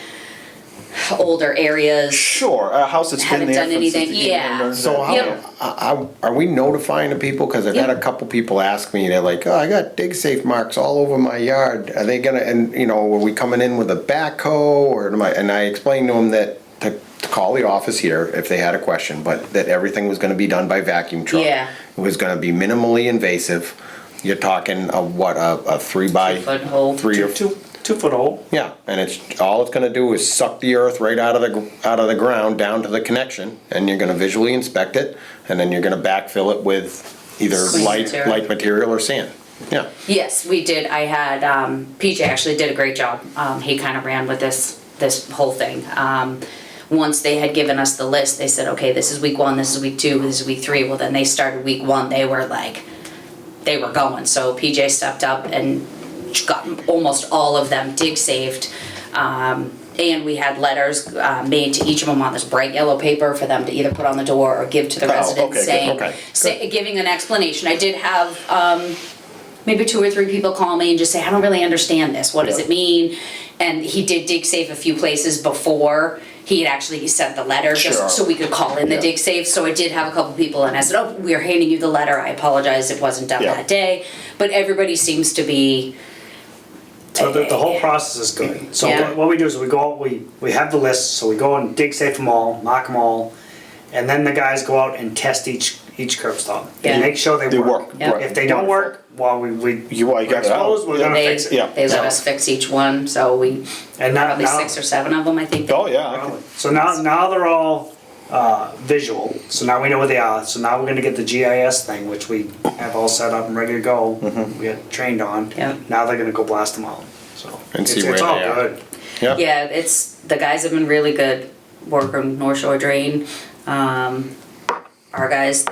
older areas. Sure, a house that's been Haven't there done for anything, 50 years. yeah. So how, Yep. are we notifying the people? Because I've had a Yep. couple people ask me, they're like, oh, I got dig safe marks all over my yard. Are they gonna, and you know, are we coming in with a backhoe or am I, and I explained to them that to call the office here if they had a question, but that everything was gonna be done by vacuum truck. Yeah. It was gonna be minimally invasive. You're talking a 3 by 2-foot hole. 3 or 2 foot hole. yeah, and all it's gonna do is suck the earth right out of the ground down to the connection, and you're gonna visually inspect it, and then you're gonna backfill it with either Clean material. light material or sand. Yeah, Yes, we did. I had, PJ actually did a great job. He kind of ran with this whole thing. Once they had given us the list, they said, okay, this is week 1, this is week 2, this is week 3. Well, then they started week 1, they were going. So PJ stepped up and got almost all of them dig saved. And we had letters made to each of them on this bright yellow paper for them to either put on the door or give to the Oh, residents, okay, saying, good, okay, giving an explanation. I did have maybe 2 or 3 people call me and just say, I don't really understand this. What does Yeah. it mean? And he did dig safe a few places before he had actually sent the letter, Sure. just so we could call in the Yeah. dig safe. So I did have a couple people, and I said, oh, we're handing you the letter. I apologize, it wasn't done Yeah. that day. But everybody seems to be, So the whole process is good. So Yeah. what we do is we go, we have the list, so we go and dig safe them all, mark them all, and then the guys go out and test each curb stop. Yeah. And make sure they They work. work, Yeah. right. If they don't work, well, You we're got it out. exposed, we're gonna they, fix it. Yeah. they let So- us fix each one. So we, And now, probably 6 or 7 of them, I think. Oh, yeah. I Probably. could- So now they're all visual. So now we know where they are. So now we're gonna get the GIS thing, which we have all set up and ready to go. We got trained on. Yep. Now they're gonna go blast them out. So And see it's where all they are. good. yeah. Yeah, the guys have been really good working North Shore Drain. Our guys,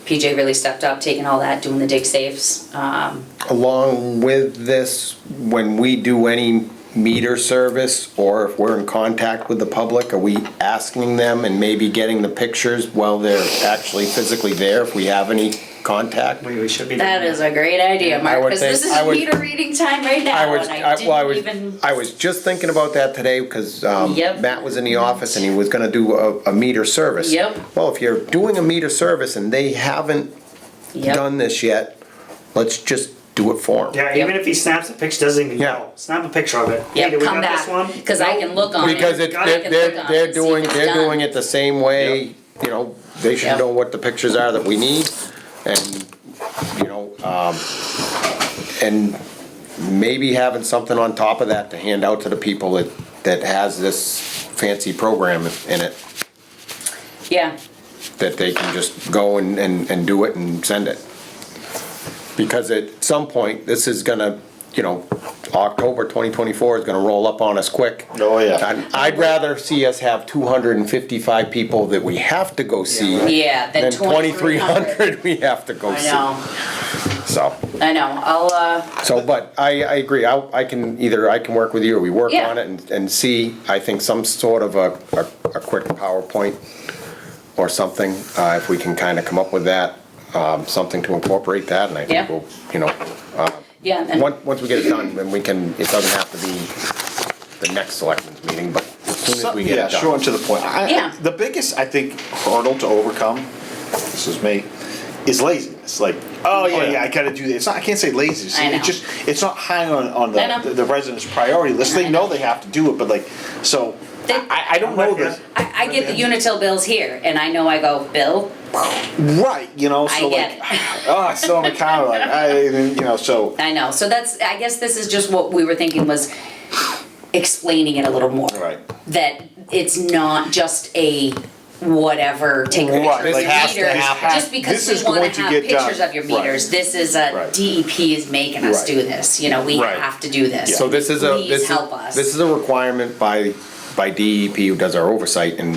PJ really stepped up, taking all that, doing the dig safes. Along with this, when we do any meter service, or if we're in contact with the public, are we asking them and maybe getting the pictures while they're actually physically there, if we have any contact? We should be. That doing is a great idea, Mark, would because think- this is I would- meter reading time right now, and I didn't even. I was just thinking about that today, because Yep. Matt was in the office and he was gonna do a meter service. Yep. Well, if you're doing a meter service and they haven't Yep. done this yet, let's just do it for them. Yeah, even if he snaps a picture, doesn't even Yeah. go. Snap a picture of it. Yeah, Hey, do we come got this back, one? because I No. can look on it. Because I can look on it they're and see doing, if it's they're done. doing it the same way, you know, they should Yep. know what the pictures are that we need, and, you know, and maybe having something on top of that to hand out to the people that has this fancy program in it, Yeah, that they can just go and do it and send it. Because at some point, this is gonna, you know, October 2024 is gonna roll up on us quick. Oh, yeah. And I'd rather see us have 255 people that we have to go see. Yeah, than Than 2,300 2,300 we have to go I see. know, So, I know, but I agree, I can, either I can work with you or we work Yeah. on it and see, I think some sort of a quick PowerPoint or something, if we can kind of come up with that, something to incorporate that, and I Yeah. think we'll, you know, yeah, and, once we get it done, then we can, it doesn't have to be the next selectmen's meeting, but as soon as we get Yeah, it done. short and to the point. Yeah. The biggest, I think, hurdle to overcome, this is me, is laziness. Like, oh yeah, I gotta do this. It's not, I can't say laziness. I know. It's just, it's not high on I know. the residents' priority list. They know they have to do it, but like, so, They- I don't know this. I get the Unitil bills here, and I know I go, Bill, Right, you know, I so get like, it. oh, it's still on the counter, like, you know, so. I know, so that's, I guess this is just what we were thinking was explaining it a little more. Right. That it's not just a whatever, take a Right, picture of like, your has to meters, happen. just because This is we wanna going to have get done. pictures of your Right. meters. This is a, Right. DEP is making us Right. do this, you know, we Right. have to do this. So this is a, Please help us. this is a requirement by DEP who does our oversight, and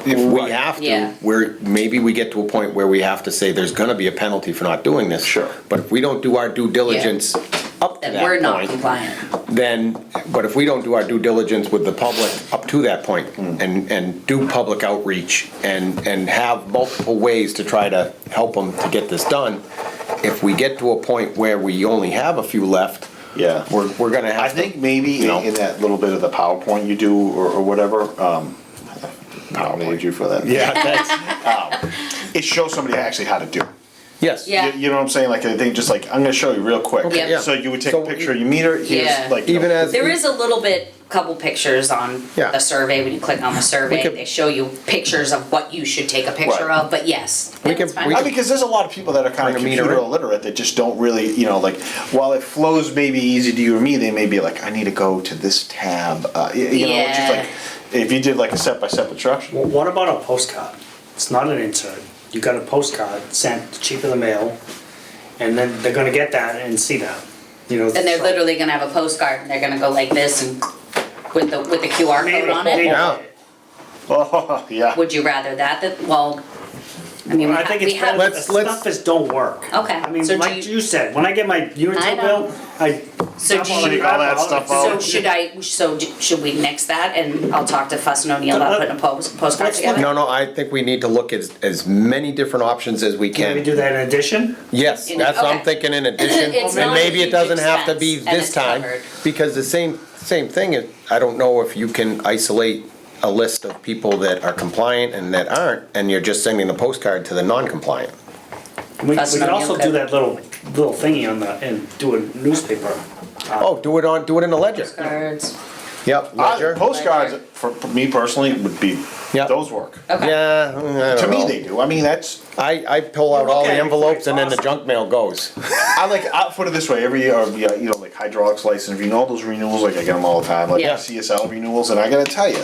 if we Right. have Yeah. to, maybe we get to a point where we have to say there's gonna be a penalty for not doing this. Sure. But if we don't do our due diligence up to That that we're not point, compliant. then, but if we don't do our due diligence with the public up to that point, and do public outreach, and have multiple ways to try to help them to get this done, if we get to a point where we only have a few left, Yeah. we're gonna have I to. think maybe you know. in that little bit of the PowerPoint you do or whatever, nominated you for that. Yeah, thanks. It shows somebody actually how to do it. Yes. Yeah. You know what I'm saying? Like, I think just like, I'm gonna show you real quick. Okay, yeah. So you would take So a picture of your meter, Yeah. here's like. you Even know, as- There is a little bit, couple pictures on Yeah. the survey, when you click on the survey, could- they show you pictures of what you should take a picture Right. of, but yes, We that's can- fine. we I can- mean, because there's a lot of people that are kind of Bring a meter computer in. illiterate that just don't really, you know, like, while it flows maybe easy to you or me, they may be like, I need to go to this tab, you know, which is Yeah. like, if you did like a step-by-step instruction. Well, what about a postcard? It's not an insert. You got a postcard sent cheaper than mail, and then they're gonna get that and see that, you know. And they're so- literally gonna have a postcard, and they're gonna go like this and with the QR code on it. Yeah. Oh, yeah. Would you rather well, I mean, I think it's we better have, that the let's- stuff is don't work. Okay, I mean, so do like you- you said, when I get my I Unitil know. bill, I. So dump do all you- the crap All that out, stuff it's- out. should we nix that, and I'll talk to Fuss and O'Neill about putting a postcard Let's look- together? No, I think we need to look at as many different options as we Can we can. do that in addition? Yes, In- that's what I'm okay. thinking in addition, It's and not a maybe it huge doesn't have to be expense, and this it's time. covered. Because the same thing, I don't know if you can isolate a list of people that are compliant and that aren't, and you're just sending a postcard to the non-compliant. We Fuss could and also O'Neill do could. that little thingy on and do a newspaper. Oh, do it in the ledger. Postcards, Yep, ledger. Postcards, for me personally, would be, Yeah. those work. okay. Yeah, I To don't me, know. they do. I mean, that's, I pull out Look all at the it before envelopes you and then the toss junk mail goes. I'll put it this way, every year, you know, like hydraulics license, you know, all those renewals, like I get them all the time, like Yeah. CSL renewals, and I gotta tell you,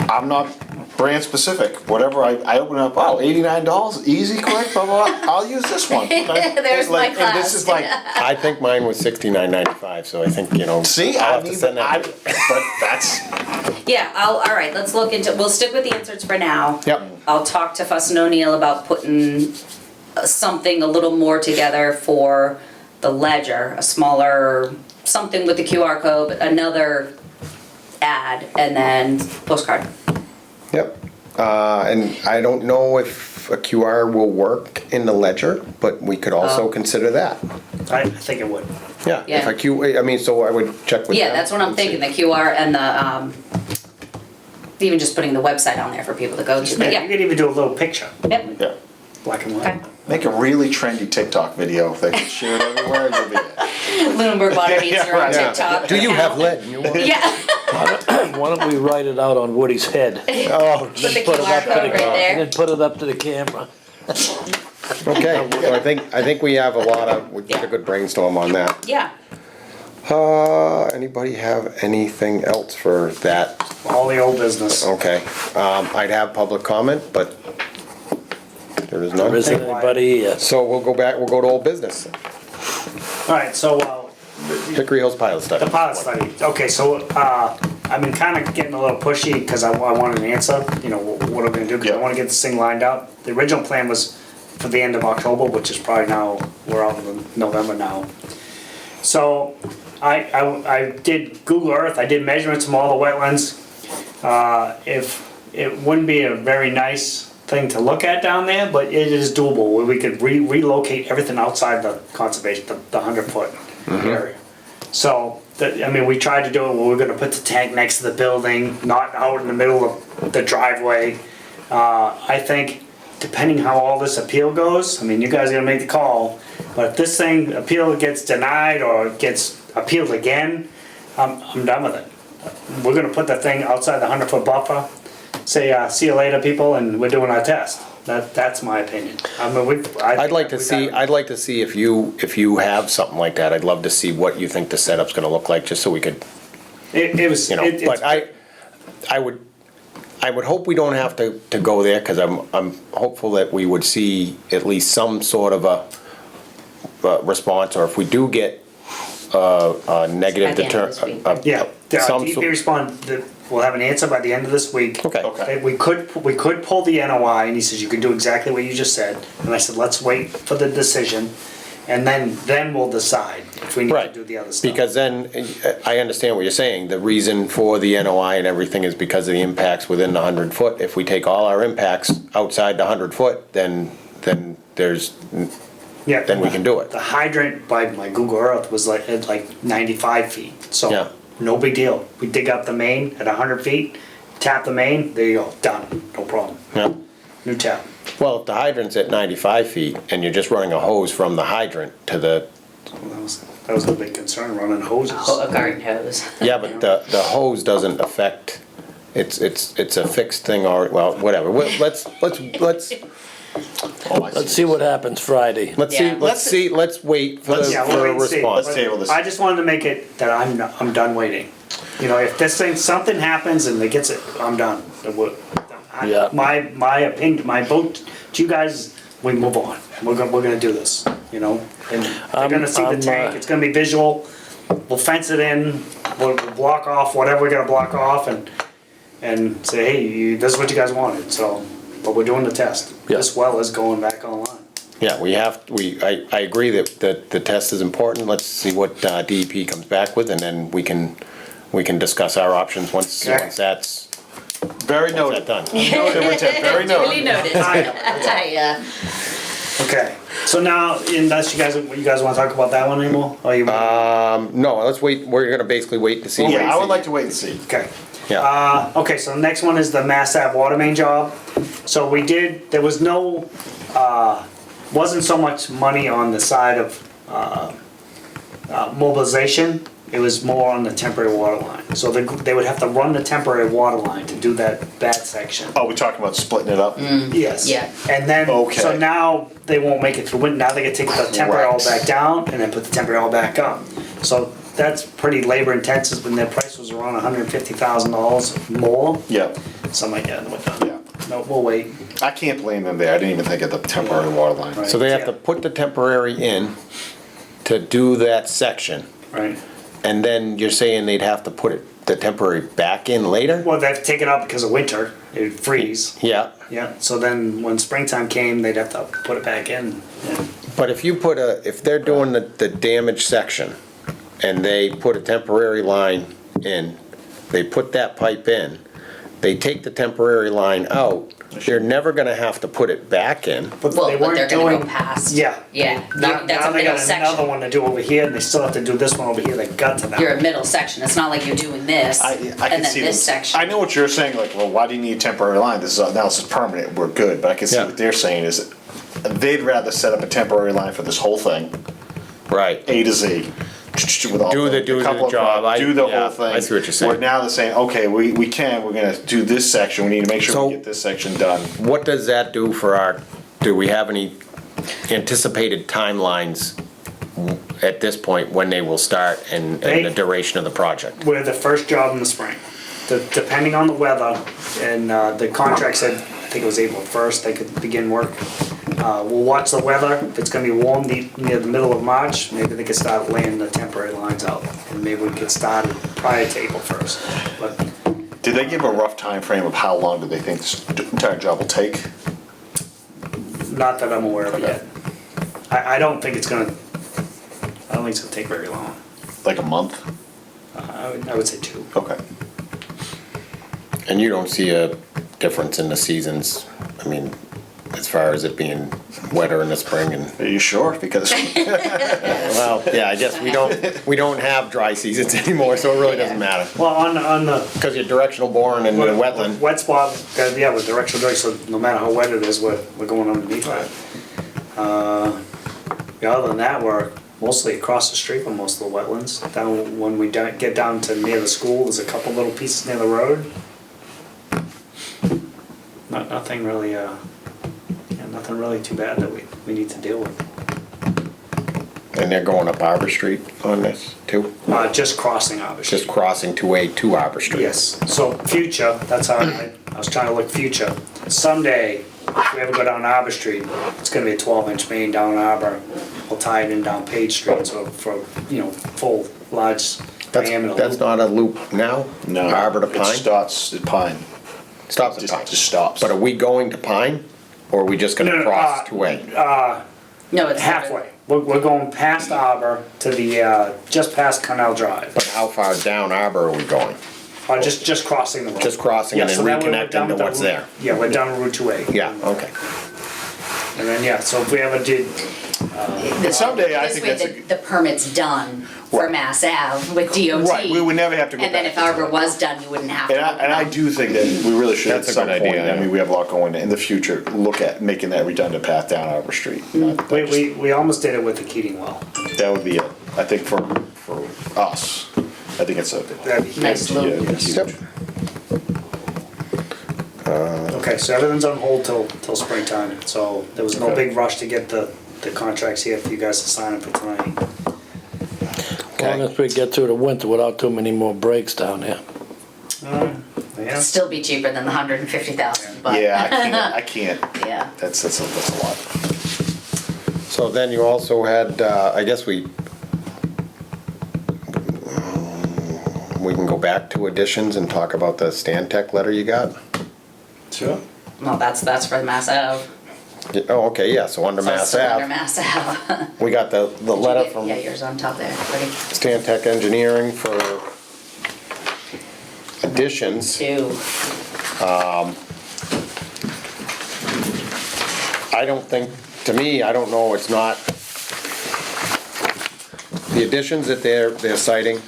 I'm not brand specific, whatever, I open up, oh, $89, easy, quick, blah, blah, blah, I'll use this one. okay? There's my Like, and this class. is like, I think mine was $69.95, so I think, you know. see, I'll I have to mean, send that. but that's, Yeah, all right, let's look into, we'll stick with the inserts for now. Yep. I'll talk to Fuss and O'Neill about putting something a little more together for the ledger, a smaller, something with the QR code, another ad, and then postcard. Yep. And I don't know if a QR will work in the ledger, but we could also Oh. consider that. I think it would. Yeah, if Yeah. I mean, so I would check with Yeah, them that's what I'm and see. thinking, the QR and the, even just putting the website on there for people to go to, but You yeah. could even do a little picture, Yep, yeah. black and okay. white. Make a really trendy TikTok video, if they can share it everywhere, you'll be it. Lunenburg Water needs your own right. TikTok. Do you have account. lead in your water? Yeah, Why don't we write it out on Woody's head? Oh, put the Put it QR up to code the, right there. and then put it up to the camera. okay, so I think we have we did a good brainstorm on that. Yeah, Anybody have anything else for that? All the old business. Okay, I'd have public comment, but there is There isn't none. anybody, So we'll go to old business. Alright, so, Hickory Hills pilot study. The pilot study, okay, so, I've been kinda getting a little pushy, cause I want an answer, you know, what are we gonna do, cause I Yeah. wanna get this thing lined up. The original plan was for the end of October, which is probably now, we're out in November now. So, I did Google Earth, I did measurements from all the wetlands. If, it wouldn't be a very nice thing to look at down there, but it is doable, where we could relocate everything outside the conservation, the 100-foot area. So, I mean, we tried to do it where we're gonna put the tank next to the building, not out in the middle of the driveway. I think, depending how all this appeal goes, I mean, you guys are gonna make the call, but if this thing appeal gets denied or gets appealed again, I'm done with it. We're gonna put the thing outside the 100-foot buffer, say, see you later, people, and we're doing our test. That's my opinion. I mean, I'd like to see if you have something like that, I'd love to see what you think the setup's gonna look like, just so we could, It was, you know, but I would hope we don't have to go there, cause I'm hopeful that we would see at least some sort of a response, or if we do get a negative By the end of this week. yeah, some DEP sort. respond, we'll have an answer by the end of this week. Okay. Okay. We could pull the NOI, and he says, you can do exactly what you just said, and I said, let's wait for the decision, and then we'll decide if we need to Right, do the other stuff. because then, I understand what you're saying, the reason for the NOI and everything is because of the impacts within the 100-foot. If we take all our impacts outside the 100-foot, then there's, Yeah, then we can do it. The hydrant by my Google Earth was at like 95 feet, Yeah. so no big deal. We dig up the main at 100 feet, tap the main, there you go, done, no problem. Yeah. New tap. Well, if the hydrant's at 95 feet and you're just running a hose from the hydrant to the, That was a big concern, running hoses. A garden hose. yeah, but the hose doesn't affect, it's a fixed thing, or, well, whatever. Let's Oh, I Let's see what happens Friday. Yeah. let's wait for Let's- Yeah, for we'll a wait and see. response. Let's table this. I just wanted to make it that I'm done waiting. You know, if this thing, something happens and it gets it, I'm done. Yeah. My opinion, my vote to you guys, we move on. We're gonna do this, you know? And they're gonna see the tank, it's gonna be visual. We'll fence it in, we'll block off whatever we gotta block off and say, hey, this is what you guys wanted, so, but we're doing the test. Yeah. This well is going back online. Yeah, I agree that the test is important. Let's see what DEP comes back with, and then we can discuss our options once Okay. that's Very that noted. done. Very Duly noted. noted. Okay, so now, unless you guys wanna talk about that one anymore? Or you? No, let's wait, we're gonna basically wait to see. Yeah, I would like to wait and see. Okay. Yeah, Okay, so the next one is the Mass Ave water main job. So there was no, wasn't so much money on the side of mobilization. It was more on the temporary water line. So they would have to run the temporary water line to do that bad section. Oh, we're talking about splitting it up? Yes. Yeah. And then, so Okay. now they won't make it through winter. Now they can take the temporary all Correct. back down and then put the temporary all back up. So that's pretty labor intensive when their price was around $150,000 more. Yeah, Something like that. With yeah. No, we'll wait. I can't blame them there. I didn't even think of the temporary water line. Right. so they have to Yeah. put the temporary in to do that section, Right. and then you're saying they'd have to put the temporary back in later? Well, they've taken up because of winter. It'd freeze. Yeah, Yeah. So then when springtime came, they'd have to put it back in. Yeah. but if they're doing the damaged section, and they put a temporary line in, they put that pipe in, they take the temporary line out, they're never gonna have to put it back in. But Well, they but weren't they're doing. gonna go past. Yeah. Yeah, Now, that's now a they middle got another section. one to do over here, and they still have to do this one over here. They got to that. You're a middle section. It's not like you're doing this I and can then see this section. I know what you're saying, like, well, why do you need a temporary line? This is permanent, we're good. But I can see Yeah. what they're saying is they'd rather set up a temporary line for this whole thing, Right. A to Z. With all Do the couple of job. do the Yeah, whole thing. I see what you're saying. Where now they're saying, okay, we're gonna do this section, we need to make sure So- we get this section done. What does that do for do we have any anticipated timelines at this point when they will start and the duration of the project? We're the first job in the spring. Depending on the weather, and the contract said, I think it was April 1st, they could begin work. We'll watch the weather. If it's gonna be warm near the middle of March, maybe they can start laying the temporary lines out. And maybe we can get started prior to April 1st. But Did they give a rough time frame of how long do they think this entire job will take? not that I'm aware of yet. I don't think it's gonna take very long. Like a month? I would say 2. Okay. And you don't see a difference in the seasons, I mean, as far as it being wetter in the spring and, Are you sure? Because well, yeah, I guess we don't have dry seasons anymore, so it really doesn't matter. Well, on the Because you're directional boring and the wetland. wet spot, yeah, with directional drain, so no matter how wet it is, we're going underneath that. Yeah, other than that, we're mostly across the street from most of the wetlands. Down, when we get down to near the school, there's a couple little pieces near the road. Nothing really, nothing really too bad that we need to deal with. And they're going up Arbor Street on this too? Just crossing, obviously. Just crossing to Arbor Street? Yes, so future, that's how I was trying to look future. Someday, if we ever go down Arbor Street, it's gonna be a 12-inch main down Arbor. We'll tie it in down Page Street, so for, full, large diameter. That's loop. not a loop now? no, Arbor to it Pine? starts at Pine. Stops at Just- Pine? just stops. But are we going to Pine? Or are we just No, gonna no, cross to A? No, it's Halfway. We're going past Arbor to the, just past Canal Drive. But how far down Arbor are we going? Just crossing the road. Just crossing Yeah, and then so that way we're reconnecting down to the what's route- there? Yeah, we're down Route 2A. Yeah, okay. And then, yeah, so if we ever did, And someday I This think way that's the permit's done for Right. Mass Ave with DOT. Right, we would never have to go And then back if to Arbor that. was done, you wouldn't have to. And I do think that we really should at That's a some good point, idea, I yeah. mean, we have a lot going in the future, look at making that redundant path down Arbor Street. we almost did it with the Keating well. That would be, I think for us, I think it's a. That'd be Nice yeah, loop. huge. Yep. Okay, so everything's on hold till springtime, so there was no Okay. big rush to get the contracts here for you guys to sign up for tonight. As long as we get through the winter without too many more breaks down there. Yeah, Still be cheaper than the 150,000, but. Yeah, I can't, Yeah. that's a lot. So then you also had, I guess we can go back to additions and talk about the Stan Tech letter you got? sure. Well, that's for the Mass Ave. Oh, okay, yeah, so under So it's Mass still under Ave, Mass Ave. we got the letter from Yeah, yours on top there, ready? Stan Tech Engineering for additions. 2. I don't think, to me, I don't know, it's not, the additions that they're citing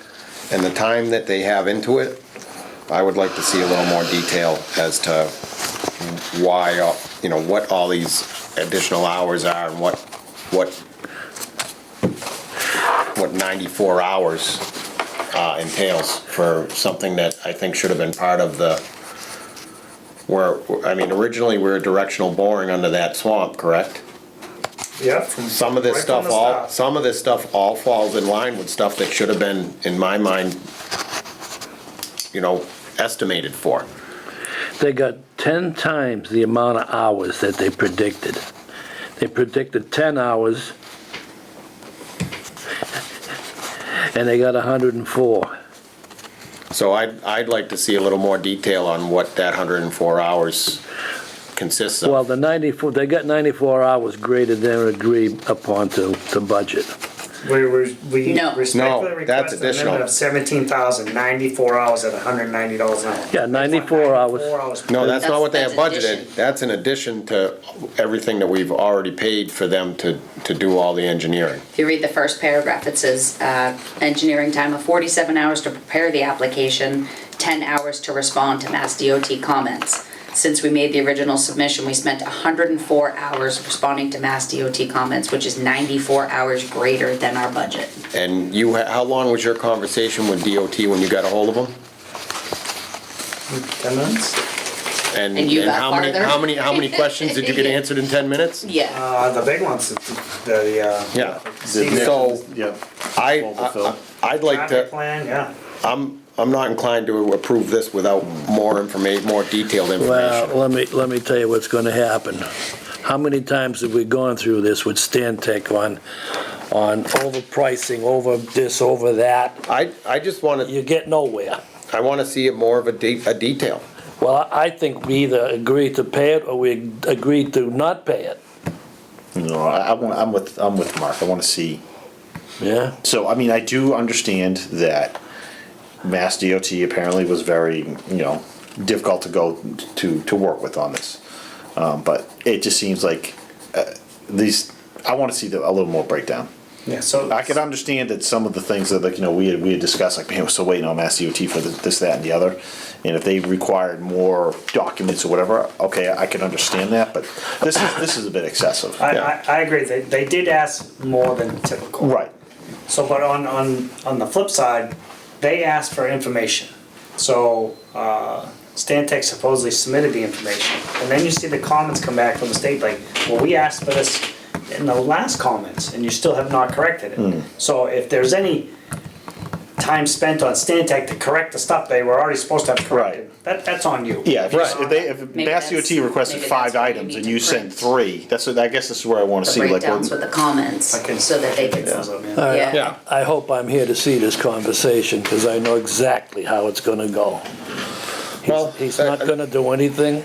and the time that they have into it, I would like to see a little more detail as to why, what all these additional hours are and what 94 hours entails for something that I think should have been part of originally we were directional boring under that swamp, correct? Yeah. Some of this Right stuff from the start. all falls in line with stuff that should have been, in my mind, estimated for. They got 10 times the amount of hours that they predicted. They predicted 10 hours, and they got 104. So I'd like to see a little more detail on what that 104 hours consists Well, of. the 94, they got 94 hours graded there and agreed upon to the budget. We No. respectfully No, that's request an additional. amendment of 17,000, 94 hours at $190 an hour. Yeah, 94 hours. 94 hours. No, that's not what they have That's budgeted. addition. That's in addition to everything that we've already paid for them to do all the engineering. If you read the first paragraph, it says, engineering time of 47 hours to prepare the application, 10 hours to respond to Mass DOT comments. Since we made the original submission, we spent 104 hours responding to Mass DOT comments, which is 94 hours greater than our budget. And how long was your conversation with DOT when you got a hold of them? 10 minutes? And you got how many farther? how many questions did you get answered in 10 minutes? Yeah. The big ones, Yeah. Steve- So Yeah. I'd like traffic to. plan, yeah. I'm not inclined to approve this without more detailed Well, information. let me tell you what's gonna happen. how many times have we gone through this with Stantec on overpricing, over this, over that? I just wanna, You get nowhere. I wanna see it more of a detail. Well, I think we either agree to pay it or we agree to not pay it, No, I'm with Mark. I want to see. yeah? So, I mean, I do understand that Mass DOT apparently was very, difficult to go to work with on this. But it just seems like I want to see a little more breakdown. Yeah, so. I could understand that some of the things that, like, we had discussed, like, man, we're still waiting on Mass DOT for this, that, and the other. And if they required more documents or whatever, okay, I can understand that, but this is a bit excessive. I agree, they did ask more than typical. Right. So, but on the flip side, they asked for information. So, Stantec supposedly submitted the information, and then you see the comments come back from the state like, well, we asked for this in the last comments, and you still have not corrected it. So if there's any time spent on Stantec to correct the stuff they were already supposed to have corrected, that's on you. Yeah, if Maybe Mass that's- DOT requested maybe 5 that's what you items need and to you print. sent 3, I guess this is where I want to The see, like, breakdowns with the comments, I can- so that they can, yeah. I hope I'm here to see this conversation, because I know exactly how it's gonna go. Well, He's not gonna do anything.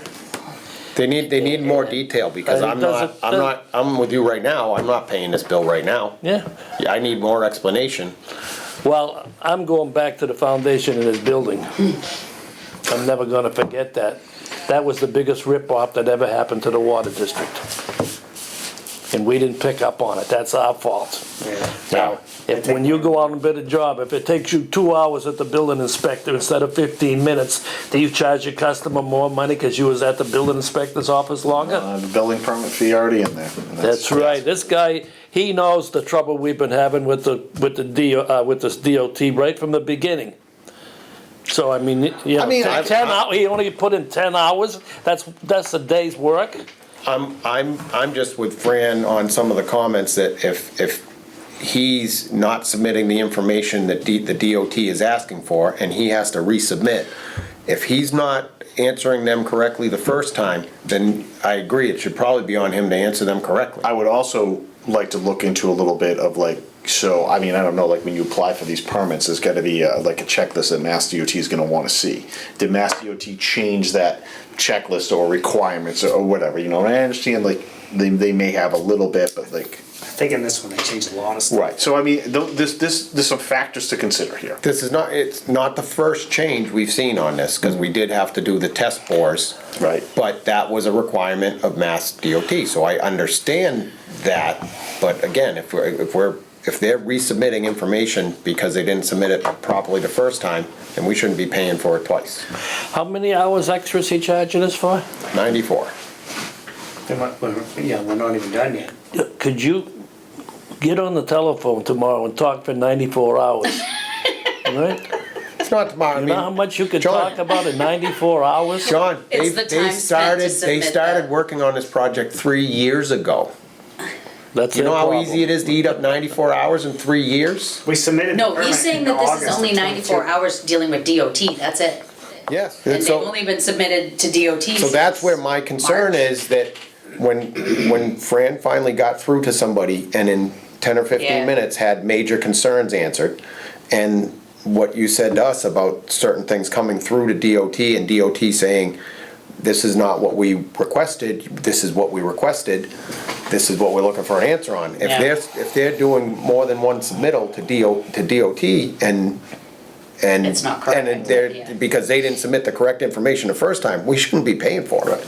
They need more detail, because I'm with you right now, I'm not paying this bill right now. Yeah. Yeah, I need more explanation. Well, I'm going back to the foundation in this building. I'm never gonna forget that. That was the biggest rip-off that ever happened to the water district. And we didn't pick up on it, that's our fault. Now, when you go out and bid a job, if it takes you 2 hours at the building inspector instead of 15 minutes, do you charge your customer more money because you was at the building inspector's office longer? the building permit fee already in there. That's right, this guy, he knows the trouble we've been having with this DOT right from the beginning. So, I mean, I mean, 10 hours, he only put in 10 hours, that's a day's work. I'm just with Fran on some of the comments that if he's not submitting the information that the DOT is asking for, and he has to resubmit, if he's not answering them correctly the first time, then I agree, it should probably be on him to answer them correctly. I would also like to look into a little bit of, like, so, I mean, I don't know, like, when you apply for these permits, there's gotta be like a checklist that Mass DOT is gonna wanna see. Did Mass DOT change that checklist or requirements or whatever, and I understand, like, they may have a little bit, but, like. I think in this one they changed a lot of stuff. Right, so I mean, there's some factors to consider here. It's not the first change we've seen on this, because we did have to do the test bores. Right. But that was a requirement of Mass DOT, so I understand that, but again, if they're resubmitting information because they didn't submit it properly the first time, then we shouldn't be paying for it twice. How many hours extra is he charging us for? 94. We're not even done yet. Could you get on the telephone tomorrow and talk for 94 hours? Right? It's not tomorrow, I You mean. know how much you could John. talk about in 94 hours? John, It's the time spent to they submit started that. working on this project 3 years ago. That's You their know how problem. easy it is to eat up 94 hours in 3 years? We submitted the No, permit he's saying in that this August is only of 94 22. hours dealing with DOT, that's it. Yes. And they've only been submitted to DOT. So that's where my since concern March. is, that when Fran finally got through to somebody and in 10 or 15 Yeah. minutes had major concerns answered, and what you said to us about certain things coming through to DOT and DOT saying, this is not what we requested, this is what we requested, this is what we're looking for an answer on. Yeah. If they're doing more than one submittal to DOT and It's not correct, and they're, yeah. because they didn't submit the correct information the first time, we shouldn't be paying for it.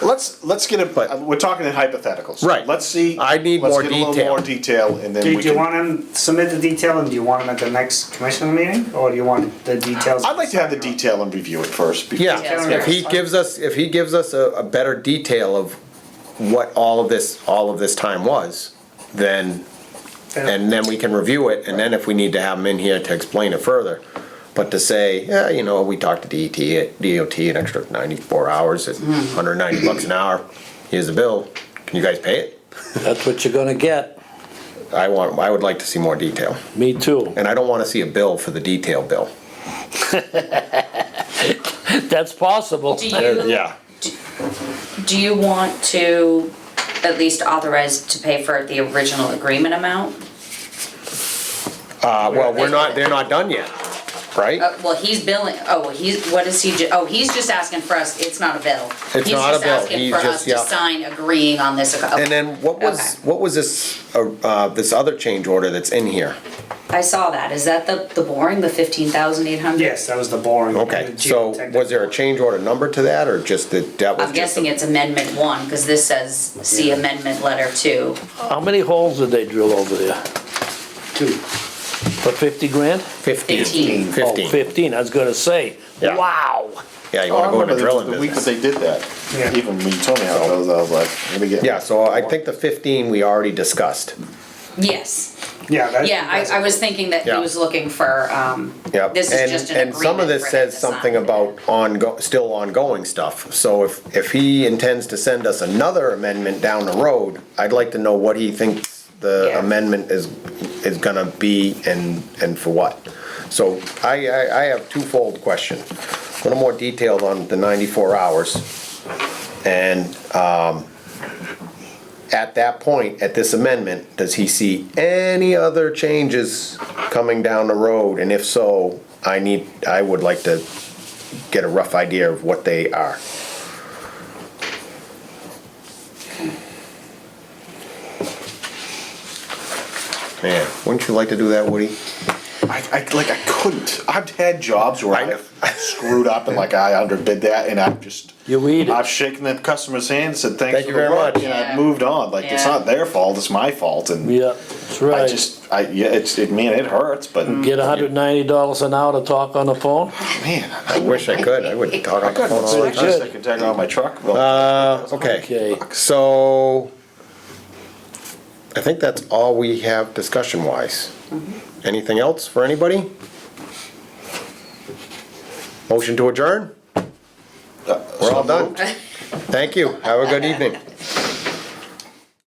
Let's get it, we're talking in hypotheticals. Right. Let's see. I need let's more get a little detail. more detail, and then Do we you can. want him to submit the detail, and do you want him at the next commissioner meeting, or do you want the details? I'd like to have the detail and review it first. because- Yeah, Yeah, if he gives us a better detail of what all of this time was, then, and then we can review it, and then if we need to have him in here to explain it further. But to say, yeah, we talked to DOT an extra 94 hours at $190 an hour, here's the bill, can you guys pay it? That's what you're gonna get. I would like to see more detail, Me too. and I don't wanna see a bill for the detail bill. That's possible. Do you, Yeah. do you want to at least authorized to pay for the original agreement amount. Well, they're not done yet, right? Well, he's billing, what is he, he's just asking for us, it's not a bill. It's not a bill, he's He's just asking for us just- to yeah. sign agreeing on this. And then what was Okay. this other change order that's in here? I saw that, is that the boring, the 15,800? Yes, that was the boring. Okay, the so was there a geotechnical. change order number to that, or just that was I'm just guessing a- it's amendment 1, cause this says, see amendment letter 2. How many holes did they drill over there? 2. For 50 grand? 15? 15. Oh, 15. 15, I was gonna say, Yeah. wow. Yeah, you Oh, I wanna go into remember drilling the week that business. they did that. Yeah. Even when you told me how it was, I was like, let me get. Yeah, so I think the 15 we already discussed. Yes, Yeah, that. yeah, I was thinking that he Yeah. was looking for, Yep. this is just an And some of agreement this for him says to something sign. about still ongoing stuff. So if he intends to send us another amendment down the road, I'd like to know what he thinks the Yeah. amendment is gonna be and for what. So I have twofold question. A little more detailed on the 94 hours. And, at that point, at this amendment, does he see any other changes coming down the road? And if so, I would like to get a rough idea of what they are. Man, wouldn't you like to do that, Woody? I couldn't. I've had jobs where I've screwed up and like I underbid that, and I've just. You read it. I've shaken the customer's hand, said thanks Thank for you the very work, much. and Yeah. I've moved on. Like it's Yeah. not their fault; it's my fault, and Yeah, that's right. man, it hurts, but Get $190 an hour to talk on the phone? man, I wish I could. I would talk on the phone all the I time. just I could tag on my truck. Okay, Okay. so I think that's all we have discussion-wise. Anything else for anybody? Motion to adjourn? We're all done. Thank you. Have a good evening.